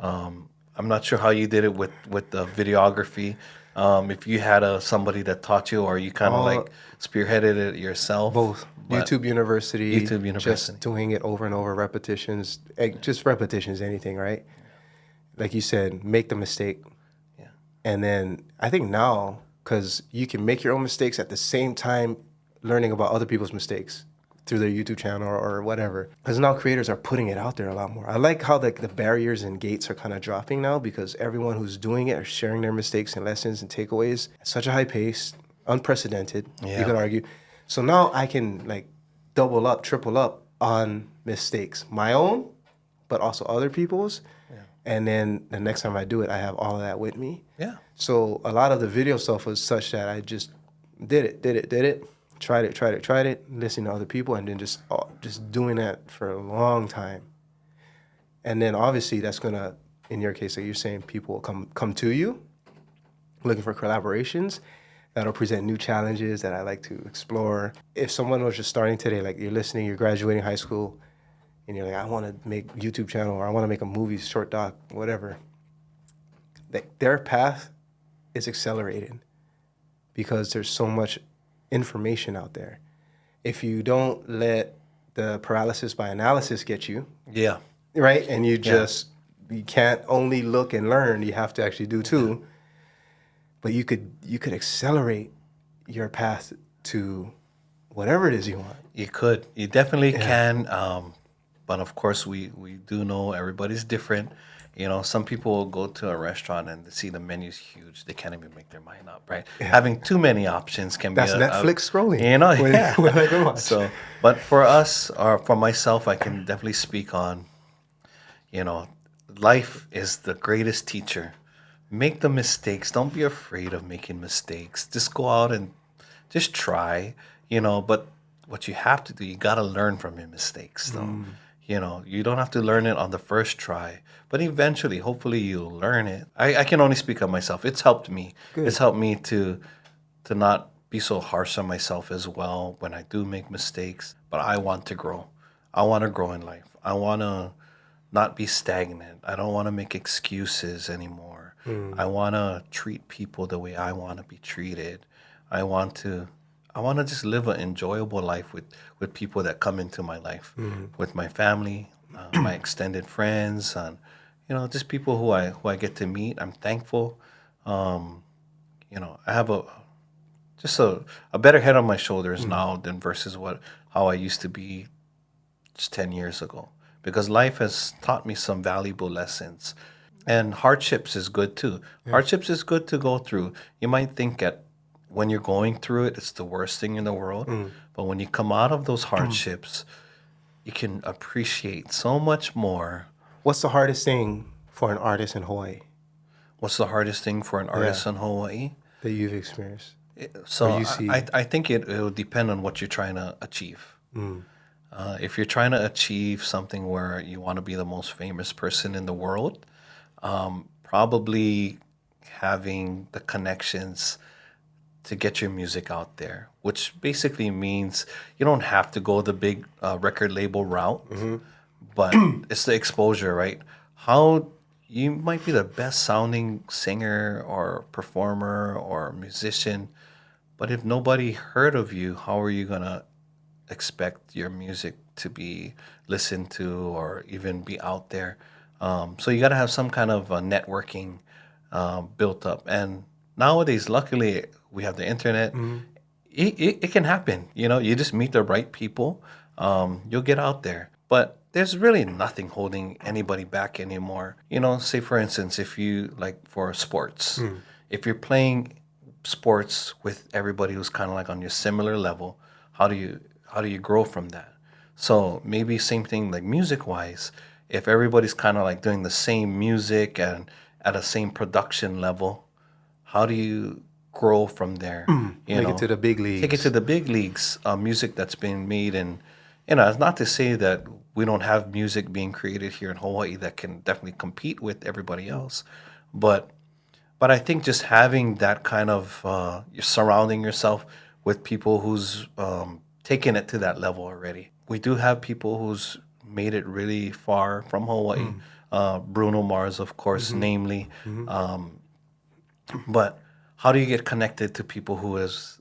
I'm not sure how you did it with the videography. If you had somebody that taught you, or you kind of like spearheaded it yourself. Both. YouTube University. Just doing it over and over, repetitions. Just repetitions, anything, right? Like you said, make the mistake. Yeah. And then I think now, because you can make your own mistakes at the same time learning about other people's mistakes through their YouTube channel or whatever. Because now creators are putting it out there a lot more. I like how the barriers and gates are kind of dropping now because everyone who's doing it are sharing their mistakes and lessons and takeaways at such a high pace, unprecedented, you could argue. So now I can like double up, triple up on mistakes. My own, but also other people's. Yeah. And then the next time I do it, I have all of that with me. Yeah. So a lot of the video stuff was such that I just did it. Tried it, listening to other people, and then just doing that for a long time. And then obviously that's gonna, in your case, like you're saying, people will come to you looking for collaborations that'll present new challenges that I like to explore. If someone was just starting today, like you're listening, you're graduating high school, and you're like, I want to make YouTube channel or I want to make a movie, short doc, whatever. Their path is accelerated because there's so much information out there. If you don't let the paralysis by analysis get you, Yeah. right, and you can't only look and learn, you have to actually do too. But you could accelerate your path to whatever it is you want. You could. You definitely Yeah. can. But of course, we do know everybody's different. You know, some people will go to a restaurant and they see the menu's huge. They can't even make their mind up, right? Having too many options can That's be Netflix scrolling. You know, When- yeah. when I go watch. So, but for us, or for myself, I can definitely speak on, you know, life is the greatest teacher. Make the mistakes. Don't be afraid of making mistakes. Just go out and just try, but what you have to do, you got to learn from your mistakes, though. You don't have to learn it on the first try, but eventually, hopefully, you'll learn it. I can only speak on myself. It's helped me. Good. It's helped me to not be so harsh on myself as well when I do make mistakes. But I want to grow. I want to grow in life. I want to not be stagnant. I don't want to make excuses anymore. I want to treat people the way I want to be treated. I want to just live an enjoyable life with people that come into my life, with my family, my extended friends, and just people who I get to meet. I'm thankful. I have a better head on my shoulders now than versus how I used to be just 10 years ago, because life has taught me some valuable lessons. And hardships is good too. Hardships is good to go through. You might think that when you're going through it, it's the worst thing in the world. But when you come out of those hardships, you can appreciate so much more. What's the hardest thing for an artist in Hawaii What's the hardest thing for an artist in Hawaii? that you've experienced? So you see- I think it will depend on what you're trying to achieve. If you're trying to achieve something where you want to be the most famous person in the world, probably having the connections to get your music out there, which basically means you don't have to go the big record label route, but it's the exposure, right? How you might be the best sounding singer or performer or musician, but if nobody heard of you, how are you gonna expect your music to be listened to or even be out there? So you got to have some kind of networking built up. And nowadays, luckily, we have the internet. It can happen. You just meet the right people. You'll get out there. But there's really nothing holding anybody back anymore. Say for instance, if you like for sports, if you're playing sports with everybody who's kind of like on your similar level, how do you grow from that? So maybe same thing like music wise, if everybody's kind of like doing the same music and at a same production level, how do you grow from there? Make it to the big leagues. Take it to the big leagues. Music that's been made, and it's not to say that we don't have music being created here in Hawaii that can definitely compete with everybody else, but I think just having that kind of you're surrounding yourself with people who's taken it to that level already. We do have people who's made it really far from Hawaii. Bruno Mars, of course, namely. But how do you get connected to people who has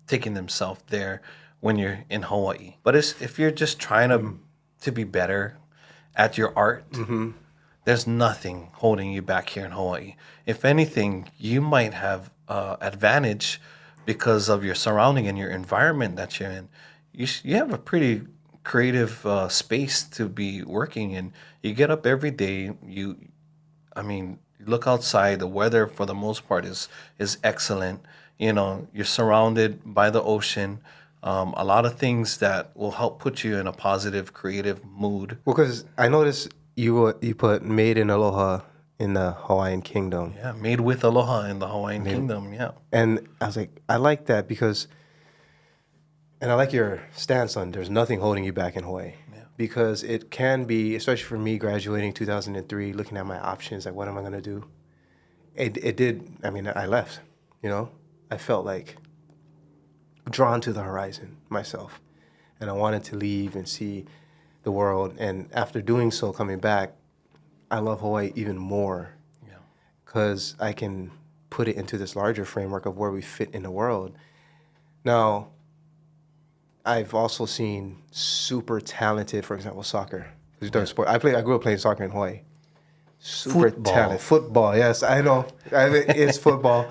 taken themselves there when you're in Hawaii? But if you're just trying to be better at your art, there's nothing holding you back here in Hawaii. If anything, you might have advantage because of your surrounding and your environment that you're in. You have a pretty creative space to be working in. You get up every day. You look outside. The weather, for the most part, is excellent. You're surrounded by the ocean. A lot of things that will help put you in a positive, creative mood. Well, because I noticed you put "Made in Aloha" in the Hawaiian Kingdom. Yeah, made with Aloha in the Hawaiian Kingdom. Yeah. And I was like, I like that because, and I like your stance on there's nothing holding you back in Hawaii. Yeah. Because it can be, especially for me graduating 2003, looking at my options, like what am I going to do? It did, I left, I felt like drawn to the horizon myself. And I wanted to leave and see the world. And after doing so, coming back, I love Hawaii even more Yeah. because I can put it into this larger framework of where we fit in the world. Now, I've also seen super talented, for example, soccer. Who's done sport? I grew up playing soccer in Hawaii. Super talented. Football. Football, yes, I know. It's football.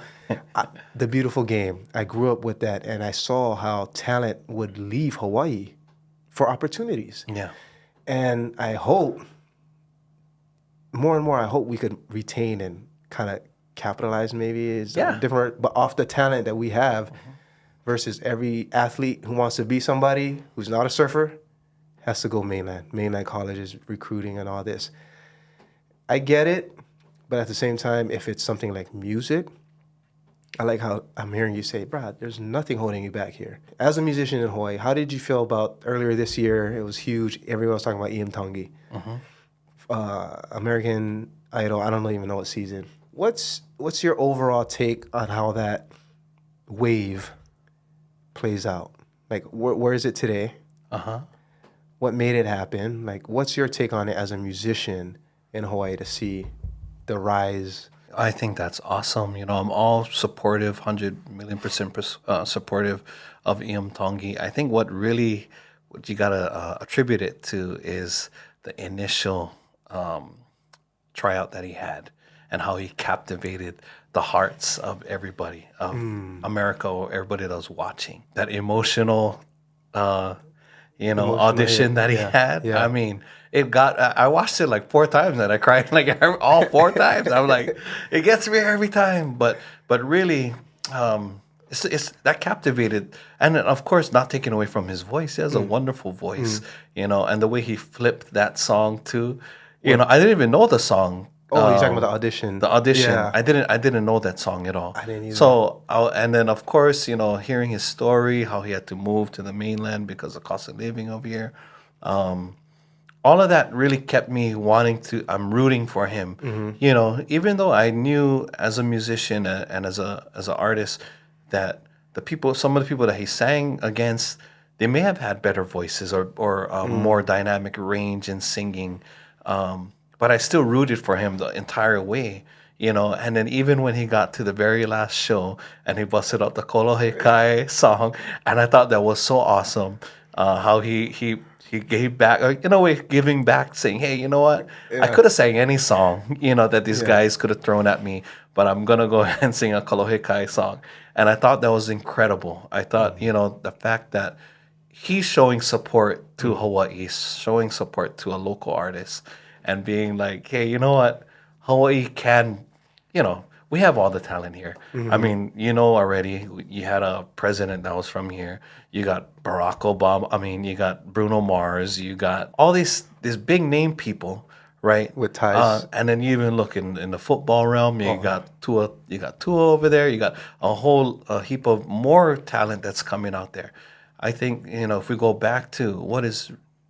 The beautiful game. I grew up with that, and I saw how talent would leave Hawaii for opportunities. Yeah. And I hope, more and more, I hope we could retain and kind of capitalize, maybe is a Yeah. different word, but off the talent that we have versus every athlete who wants to be somebody who's not a surfer has to go mainland colleges, recruiting and all this. I get it, but at the same time, if it's something like music, I like how I'm hearing you say, Brad, there's nothing holding you back here. As a musician in Hawaii, how did you feel about earlier this year? It was huge. Everyone was talking about Ian Tongi. American Idol, I don't even know what season. What's your overall take on how that wave plays out? Like, where is it today? Uh-huh. What made it happen? Like, what's your take on it as a musician in Hawaii to see the rise? I think that's awesome. I'm all supportive, 100 million% supportive of Iam Tongi. I think what you gotta attribute it to is the initial tryout that he had and how he captivated the hearts of everybody, of America, or everybody that was watching. That emotional uh, Emotional audition hit. that he Yeah, had. yeah. I mean, I watched it like 4 times and I cried like all 4 times. I'm like, it gets me every time. But really, it's that captivated, and then, of course, not taking away from his voice. He has a wonderful voice, and the way he flipped that song too. I didn't even know the song. Oh, you're talking about the audition. The audition. Yeah. I didn't know that song at all. I didn't either. So, and then of course, hearing his story, how he had to move to the mainland because of cost of living over here. All of that really kept me wanting to. I'm rooting for him. Even though I knew as a musician and as an artist that some of the people that he sang against, they may have had better voices or more dynamic range in singing. But I still rooted for him the entire way, And then even when he got to the very last show and he busted out the Kolohe song, and I thought that was so awesome, how he gave back, in a way, giving back, saying, "Hey, you know what? I could have sang any song, that these guys could have thrown at me, but I'm gonna go ahead and sing a Kolohe song." And I thought that was incredible. I thought, the fact that he's showing support to Hawaii, showing support to a local artist, and being like, hey, you know what? Hawaii can, we have all the talent here. I mean, already, you had a president that was from here. You got Barack Obama. I mean, you got Bruno Mars. You got all these big name people, right? With ties. And then you even look in the football realm. You got Tua. You got Tua over there. You got a heap of more talent that's coming out there. I think if we go back to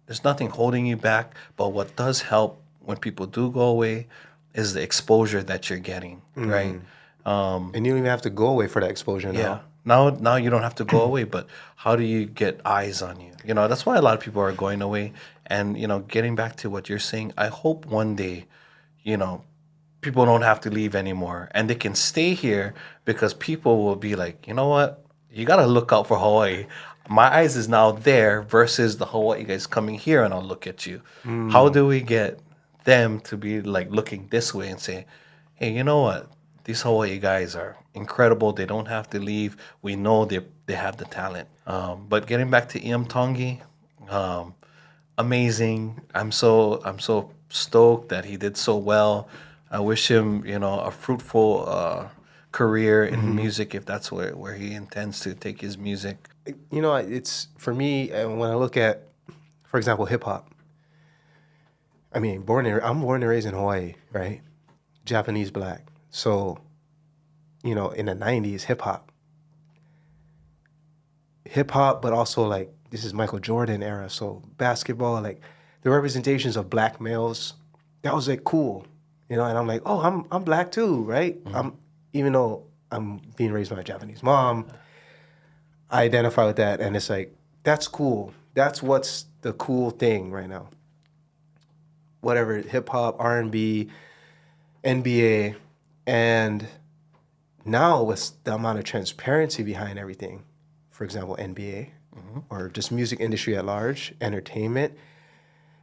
there's nothing holding you back, but what does help when people do go away is the exposure that you're getting, right? And you don't even have to go away for that exposure now. Yeah. Now you don't have to go away, but how do you get eyes on you? That's why a lot of people are going away. And getting back to what you're saying, I hope one day, people don't have to leave anymore and they can stay here because people will be like, you know what? You got to look out for Hawaii. My eyes is now there versus the Hawaii guys coming here and I'll look at you. How do we get them to be like looking this way and say, hey, you know what? These Hawaii guys are incredible. They don't have to leave. We know they have the talent. But getting back to Iam Tongi, amazing. I'm so stoked that he did so well. I wish him, a fruitful career in music if that's where he intends to take his music. It's for me when I look at, for example, hip hop. I mean, I'm born and raised in Hawaii, right? Japanese black. So, in the 90s, hip hop, but also like this is Michael Jordan era. So basketball, like the representations of black males, that was like cool, And I'm like, oh, I'm black too, right? Even though I'm being raised by a Japanese mom, I identify with that, and it's like that's cool. That's what's the cool thing right now. whatever, hip hop, R&B, NBA, and now with the amount of transparency behind everything, for example, NBA or just music industry at large, entertainment,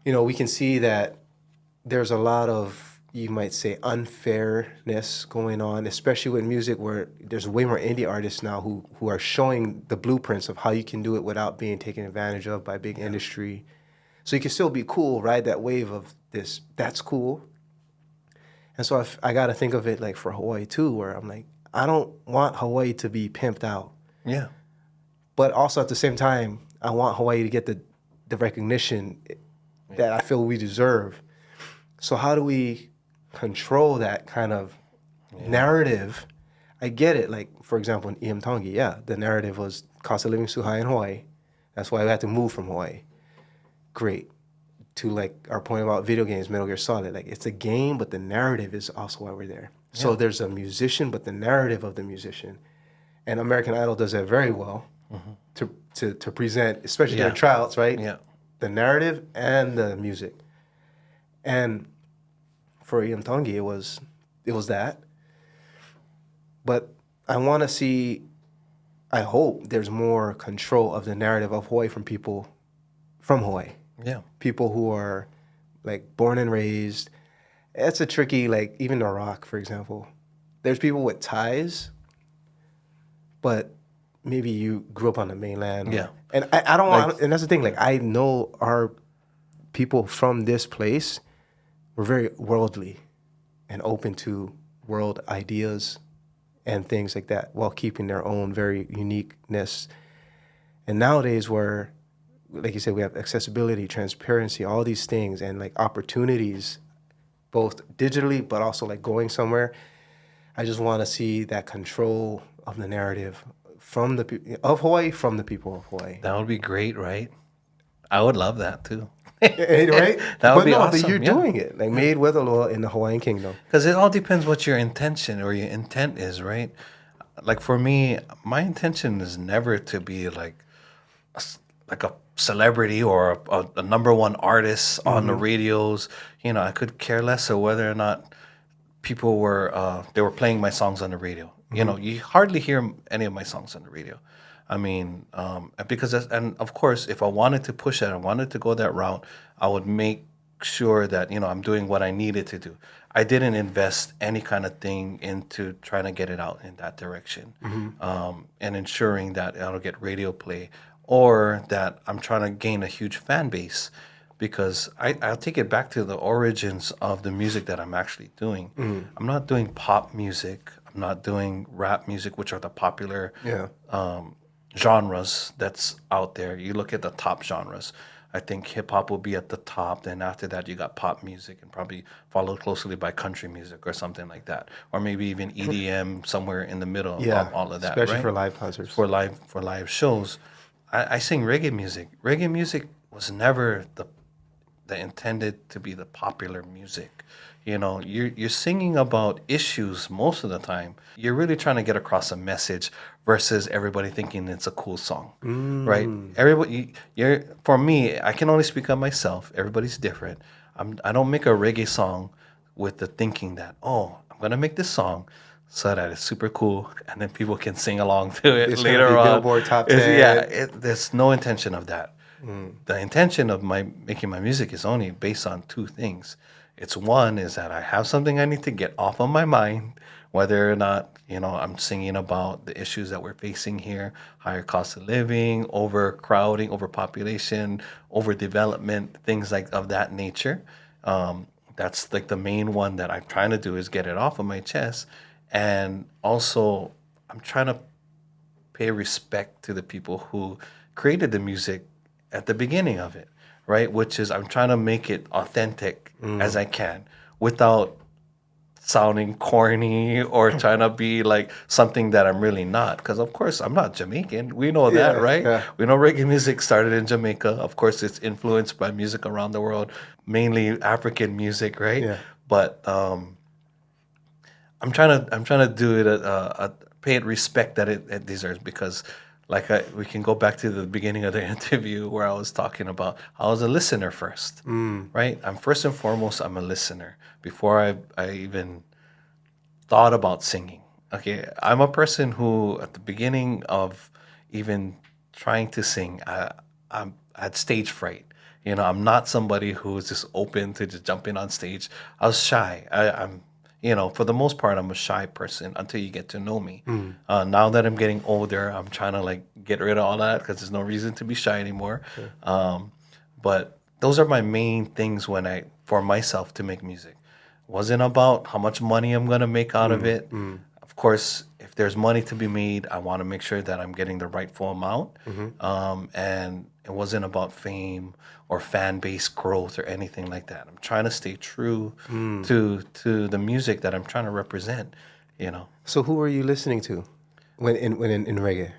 we can see that there's a lot of, you might say, unfairness going on, especially with music, where there's way more indie artists now who are showing the blueprints of how you can do it without being taken advantage of by big industry. So you can still be cool, ride that wave of this, that's cool. And so I got to think of it like for Hawaii too, where I'm like, I don't want Hawaii to be pimped out. Yeah. But also at the same time, I want Hawaii to get the recognition that I feel we deserve. So how do we control that kind of narrative? I get it. Like, for example, in Iamtongi, yeah, the narrative was cost of living too high in Hawaii. That's why we had to move from Hawaii. Great. To like our point about video games, Metal Gear Solid, like it's a game, but the narrative is also why we're there. Yeah. So there's a musician, but the narrative of the musician. And American Idol does that very well to present, especially during tryouts, right? Yeah. The narrative and the music. And for Iamtongi, it was that. But I want to see, I hope there's more control of the narrative of Hawaii from people from Hawaii. Yeah. People who are like born and raised. It's a tricky, like even The Rock, for example. There's people with ties, but maybe you grew up on the mainland. Yeah. And I don't want, and that's the thing, like I know our people from this place were very worldly and open to world ideas and things like that while keeping their own very uniqueness. And nowadays where, like you said, we have accessibility, transparency, all these things, and like opportunities, both digitally, but also like going somewhere. I just want to see that control of the narrative from the of Hawaii, from the people of Hawaii. That would be great, right? I would love that too. Right? That would be awesome. awesome. But you're doing it, like made with Aloha in the Hawaiian Kingdom. Because it all depends what your intention or your intent is, right? Like for me, my intention is never to be like a celebrity or a number one artist on the radios. I could care less of whether or not people were they were playing my songs on the radio. You hardly hear any of my songs on the radio. I mean, because and of course, if I wanted to push it, I wanted to go that route, I would make sure that I'm doing what I needed to do. I didn't invest any kind of thing into trying to get it out in that direction, and ensuring that it'll get radio play or that I'm trying to gain a huge fan base. Because I'll take it back to the origins of the music that I'm actually doing. I'm not doing pop music. I'm not doing rap music, which are the popular genres that's out there. You look at the top genres. I think hip hop will be at the top. Then after that, you got pop music and probably followed closely by country music or something like that. Or maybe even EDM somewhere in the middle of all of that. Especially right? for live concerts. For live shows. I sing reggae music. Reggae music was never the intended to be the popular music. You're singing about issues most of the time. You're really trying to get across a message versus everybody thinking it's a cool song, right? Everybody, for me, I can only speak on myself. Everybody's different. I don't make a reggae song with the thinking that, I'm gonna make this song so that it's super cool and then people can sing along to it It's later on. Billboard top 10. There's no intention of that. The intention of making my music is only based on two things. It's one is that I have something I need to get off of my mind, whether or not, I'm singing about the issues that we're facing here, higher cost of living, overcrowding, overpopulation, overdevelopment, things like of that nature. That's like the main one that I'm trying to do is get it off of my chest. And also I'm trying to pay respect to the people who created the music at the beginning of it, right? Which is I'm trying to make it authentic as I can without sounding corny or trying to be like something that I'm really not. Because of course I'm not Jamaican. We know that, right? Yeah. We know reggae music started in Jamaica. Of course it's influenced by music around the world, mainly African music, right? Yeah. But I'm trying to do it pay it respect that it deserves, because Like we can go back to the beginning of the interview where I was talking about I was a listener first, right? I'm first and foremost, I'm a listener before I even thought about singing. Okay, I'm a person who, at the beginning of even trying to sing, I had stage fright. You know, I'm not somebody who is just open to just jumping on stage. I was shy. I'm, for the most part, I'm a shy person until you get to know me. Now that I'm getting older, I'm trying to like get rid of all that because there's no reason to be shy anymore. Sure. But those are my main things when for myself to make music. Wasn't about how much money I'm gonna make out of it. Of course, if there's money to be made, I want to make sure that I'm getting the rightful amount. And it wasn't about fame or fan base growth or anything like that. I'm trying to stay true to the music that I'm trying to represent. You know, So who are you listening to when in reggae?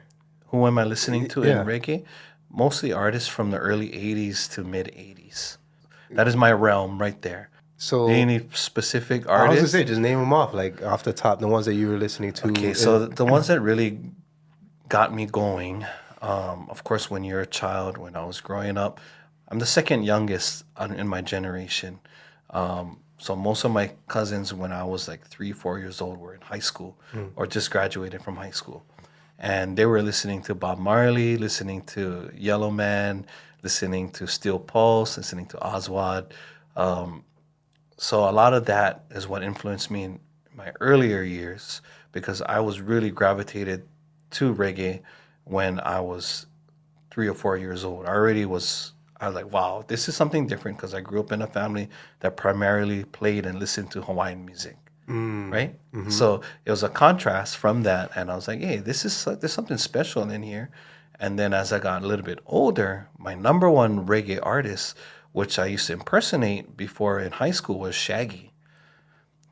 who am I listening to in Yeah. reggae? Mostly artists from the early '80s to mid '80s. That is my realm right there. So Any specific I was gonna artists? say, just name them off, like off the top, the ones that you were listening to. Okay, so the ones that really got me going, of course, when you're a child, when I was growing up, I'm the second youngest in my generation. So most of my cousins, when I was like 3, 4 years old, were in high school or just graduated from high school. And they were listening to Bob Marley, listening to Yellow Man, listening to Steel Pulse, listening to Oswald. So a lot of that is what influenced me in my earlier years because I was really gravitated to reggae when I was 3 or 4 years old. I was like, wow, this is something different because I grew up in a family that primarily played and listened to Hawaiian music, right? So it was a contrast from that, and I was like, hey, there's something special in here. And then as I got a little bit older, my number one reggae artist, which I used to impersonate before in high school, was Shaggy.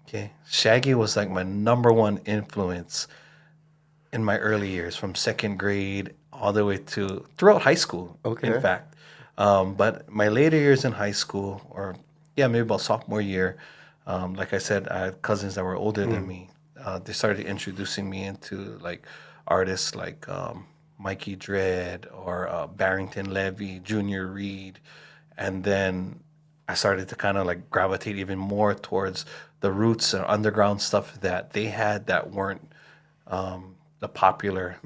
Okay, Shaggy was like my number one influence in my early years, from second grade all the way to throughout high school. In Okay. fact, but my later years in high school, or yeah, maybe about sophomore year, like I said, I had cousins that were older than me. They started introducing me into like artists like Mikey Dread or Barrington Levy, Junior Reed, and then I started to kind of like gravitate even more towards the roots and underground stuff that they had that weren't the popular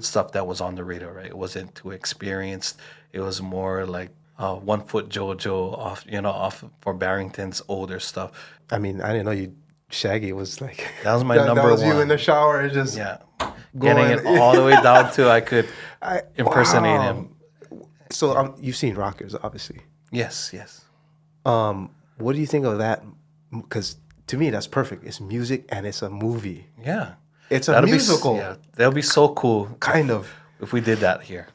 stuff that was on the radio, right? It wasn't too experienced. It was more like 1 Foot JoJo off for Barrington's older stuff. I mean, I didn't know you. Shaggy was like That was my that number was you in one. the shower, just Yeah, getting going. it all the way down to I could impersonate Wow. him. So you've seen Rockers, obviously. Yes, yes. What do you think of that? Because to me, that's perfect. It's music and it's a movie. Yeah. It's a That'll musical, yeah, that'll be so cool kind of. if we did that here.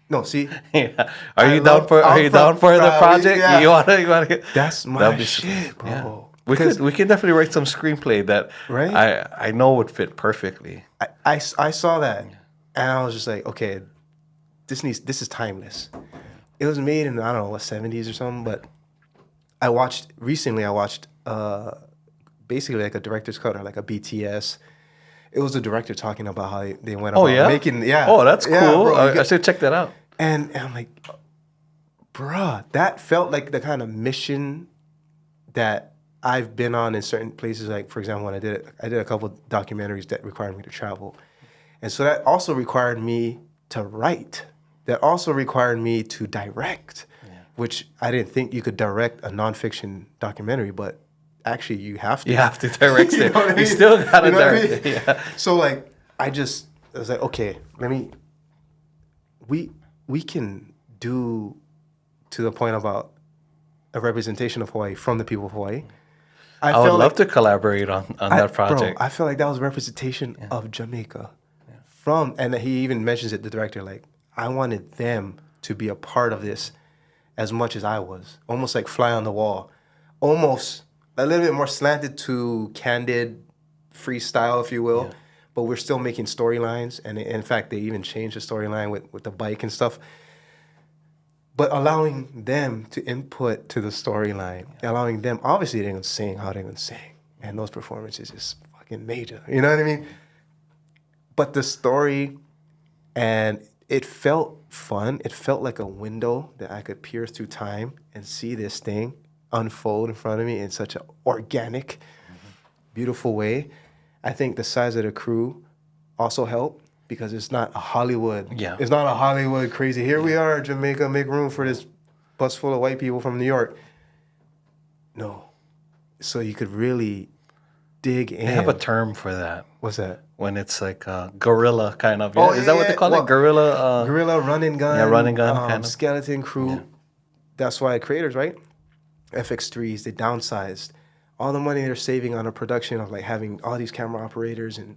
No, see, Yeah. Are you down for the project? Yeah. You wanna get That's my that'd be shit, bro. yeah. We could definitely write some screenplay that Right? I know would fit perfectly. I saw that and I was just like, okay, this is timeless. It was made in, I don't know, what, 70s or something, but I watched basically like a director's cut or like a BTS. It was the director talking about how they went Oh about yeah? making, yeah. Oh, that's cool. Yeah, bro, I should check that out. and I'm like, bruh, that felt like the kind of mission that I've been on in certain places. Like, for example, when I did a couple documentaries that required me to travel. And so that also required me to write. That also required me to direct, which I didn't think you could direct a nonfiction documentary, but actually you have to. You have to direct You know it. what I You mean? still gotta You know what I direct mean? it. Yeah. So like, I was like, okay, we can do to the point about a representation of Hawaii from the people of Hawaii. I would felt love like to collaborate on that project. Bro, I feel like that was representation of Jamaica. And he even mentions it, the director, like, I wanted them to be a part of this as much as I was. Almost like fly on the wall. Almost a little bit more slanted to candid freestyle, if you will. But we're still making storylines. And in fact, they even changed the storyline with the bike and stuff. But allowing them to input to the storyline, allowing them, obviously they're going to sing how they're going to sing. And those performances is fucking major. You know what I mean? But the story And it felt fun. It felt like a window that I could peer through time and see this thing unfold in front of me in such an organic, beautiful way. I think the size of the crew also helped because it's not a Hollywood. Yeah. It's not a Hollywood crazy. Here we are, Jamaica, make room for this bus full of white people from New York. No. So you could really dig in. They have a term for that. What's that? When it's like guerrilla kind of. Oh, Is that what they call it? Guerrilla? Guerrilla run and gun. Yeah, run and gun kind of. Skeleton crew. Yeah. That's why creators, right? FX3s, they downsized. All the money they're saving on a production of like having all these camera operators and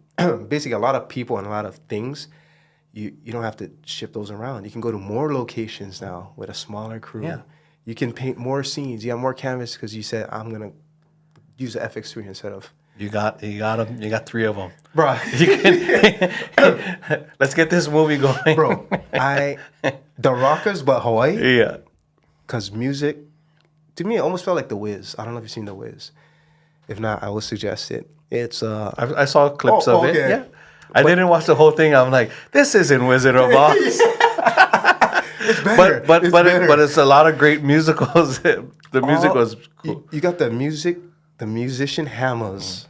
basically a lot of people and a lot of things, you don't have to ship those around. You can go to more locations now with a smaller crew. Yeah. You can paint more scenes. You have more canvas because you said, I'm going to use the FX3 instead of... You got them. You got 3 of them. Bro. Let's get this movie going. Bro, the Rockers, but Hawaii. Yeah. Because music, to me, it almost felt like The Wiz. I don't know if you've seen The Wiz. If not, I will suggest it. It's I saw clips of it. okay. Yeah. I didn't watch the whole thing. I'm like, this isn't Wizard of Oz. It's better. But it's a lot of great musicals. The music was cool. You got the musician hammers,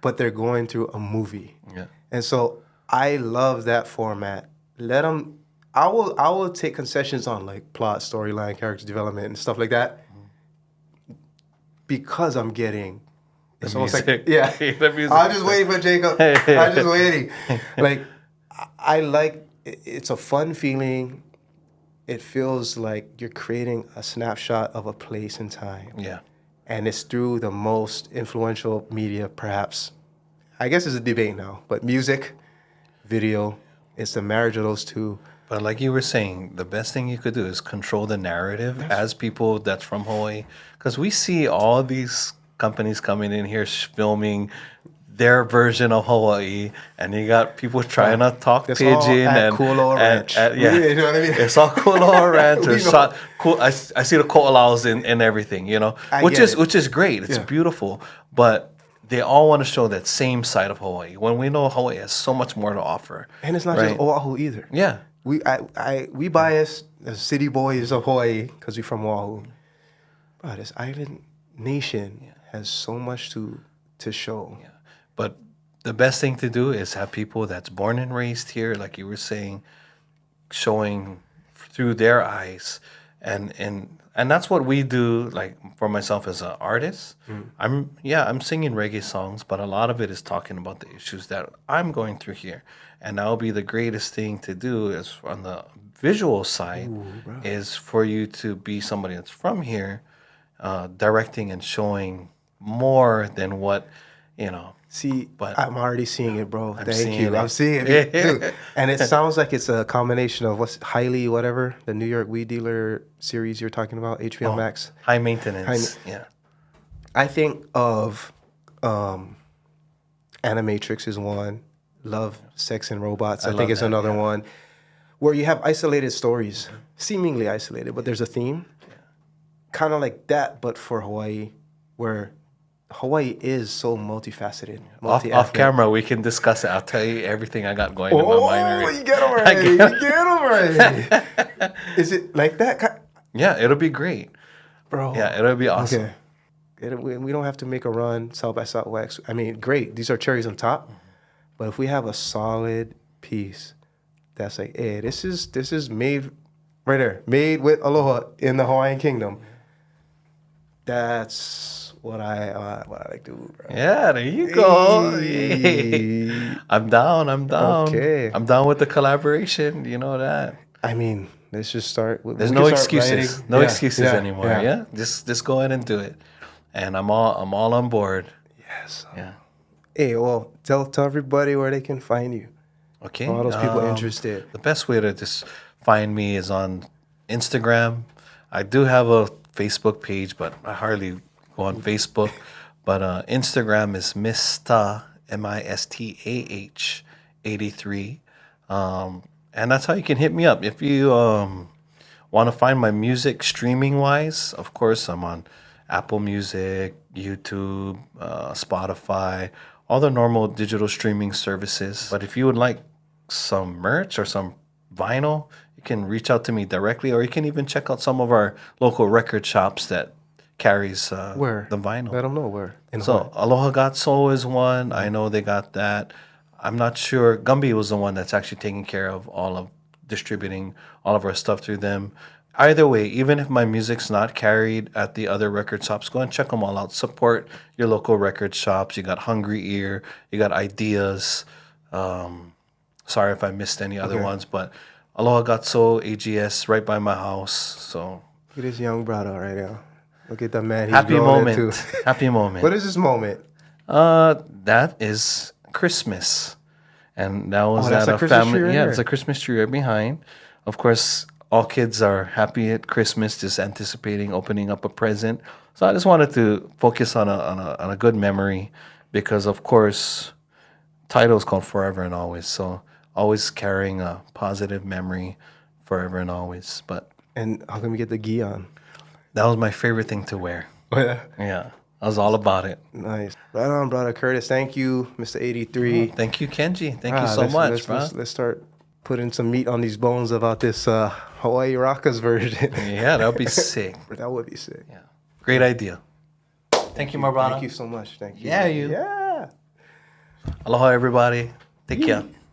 but they're going through a movie. Yeah. And so I love that format. Let them. I will take concessions on like plot, storyline, character development, and stuff like that, because I'm getting. It's almost like The music. I'm just waiting for Jacob. I'm just waiting. Like I like. It's a fun feeling. It feels like you're creating a snapshot of a place and time. Yeah. And it's through the most influential media, perhaps. I guess it's a debate now, but music, video, it's the marriage of those two. But like you were saying, the best thing you could do is control the narrative as people that's from Hawaii. Because we see all these companies coming in here filming their version of Hawaii, and you got people trying to talk It's pidgin all at and Kualoa Ranch. yeah, You know what I mean? it's all Kualoa Ranch. We Or know. cool. I see the ko'olaus in everything, you know, I which get is it. which is great. It's Yeah. beautiful, but they all want to show that same side of Hawaii when we know Hawaii has so much more to offer. And it's not right? just Oahu either. Yeah. We bias as city boys of Hawaii because we're from Oahu. But this island nation has so much to show. Yeah. But the best thing to do is have people that's born and raised here, like you were saying, showing through their eyes, and that's what we do. Like for myself as an artist, I'm singing reggae songs, but a lot of it is talking about the issues that I'm going through here, and that will be the greatest thing to do is on the visual side is for you to be somebody that's from here, directing and showing more than what you know. See, But I'm already seeing it, bro. Thank seeing you. it. I'm seeing it. Dude. And it sounds like it's a combination of what's Highly, whatever, the New York Weed Dealer series you're talking about, HBO Max. High maintenance. Yeah. I think of Animatrix is one. Love, Sex, and Robots, I love think is that, another yeah. one. Where you have isolated stories, seemingly isolated, but there's a theme. Kind of like that, but for Hawaii, where Hawaii is so multifaceted. Off camera, we can discuss it. I'll tell you everything I got going in my mind already. You get them right. You get them right. Is it like that? Yeah, it'll be great. Bro. Yeah, it'll be awesome. Okay. We don't have to make a run South by Southwest. I mean, great. These are cherries on top. But if we have a solid piece that's like, hey, this is made right there, made with Aloha in the Hawaiian Kingdom. That's what I like to do, bro. Yeah, there you go. Hey. I'm down. Okay. I'm down with the collaboration. You know that. I mean, let's just start. There's we no can start excuses. writing. No Yeah, excuses anymore. Yeah. Just go ahead and do it. And I'm all on board. Yes. Yeah. Hey, well, tell everybody where they can find you. Okay. All those people interested. The best way to just find me is on Instagram. I do have a Facebook page, but I hardly go on Facebook. But Instagram is Mistah, Mistah 83. And that's how you can hit me up. If you want to find my music streaming wise, of course, I'm on Apple Music, YouTube, Spotify, all the normal digital streaming services. But if you would like some merch or some vinyl, you can reach out to me directly, or you can even check out some of our local record shops that carries Where? the vinyl. Let them know where. And So Aloha Got Soul is one. I know they got that. I'm not sure. Gumby was the one that's actually taking care of all of distributing all of our stuff through them. Either way, even if my music's not carried at the other record shops, go and check them all out. Support your local record shops. You got Hungry Ear. You got Ideas. Sorry if I missed any other Okay. ones, but Aloha Got Soul, AGS, right by my house. So look at this young brother right now. Look at the man. He's happy growing moment. into. Happy moment. What is this moment? That is Christmas, and that was that's at a a Christmas family. tree right Yeah, here. it's a Christmas tree right behind. Of course, all kids are happy at Christmas, just anticipating opening up a present. So I just wanted to focus on a good memory, because of course, title is called Forever and Always. So always carrying a positive memory, forever and always. But And how come you get the gi on? that was my favorite thing to wear. Oh, yeah. Yeah, I was all about it. Nice. Right on, brother Curtis. Thank you, Mr. 83. Thank you, Kenji. Thank you so let's, much, let's, bro. let's start putting some meat on these bones about this Hawaii Rockers version. Yeah, that would be sick. That would be sick. Yeah. Great idea. Thank you, Marvana. Thank you so much. Thank you. Yeah, you. Yeah. Aloha, everybody. Take care.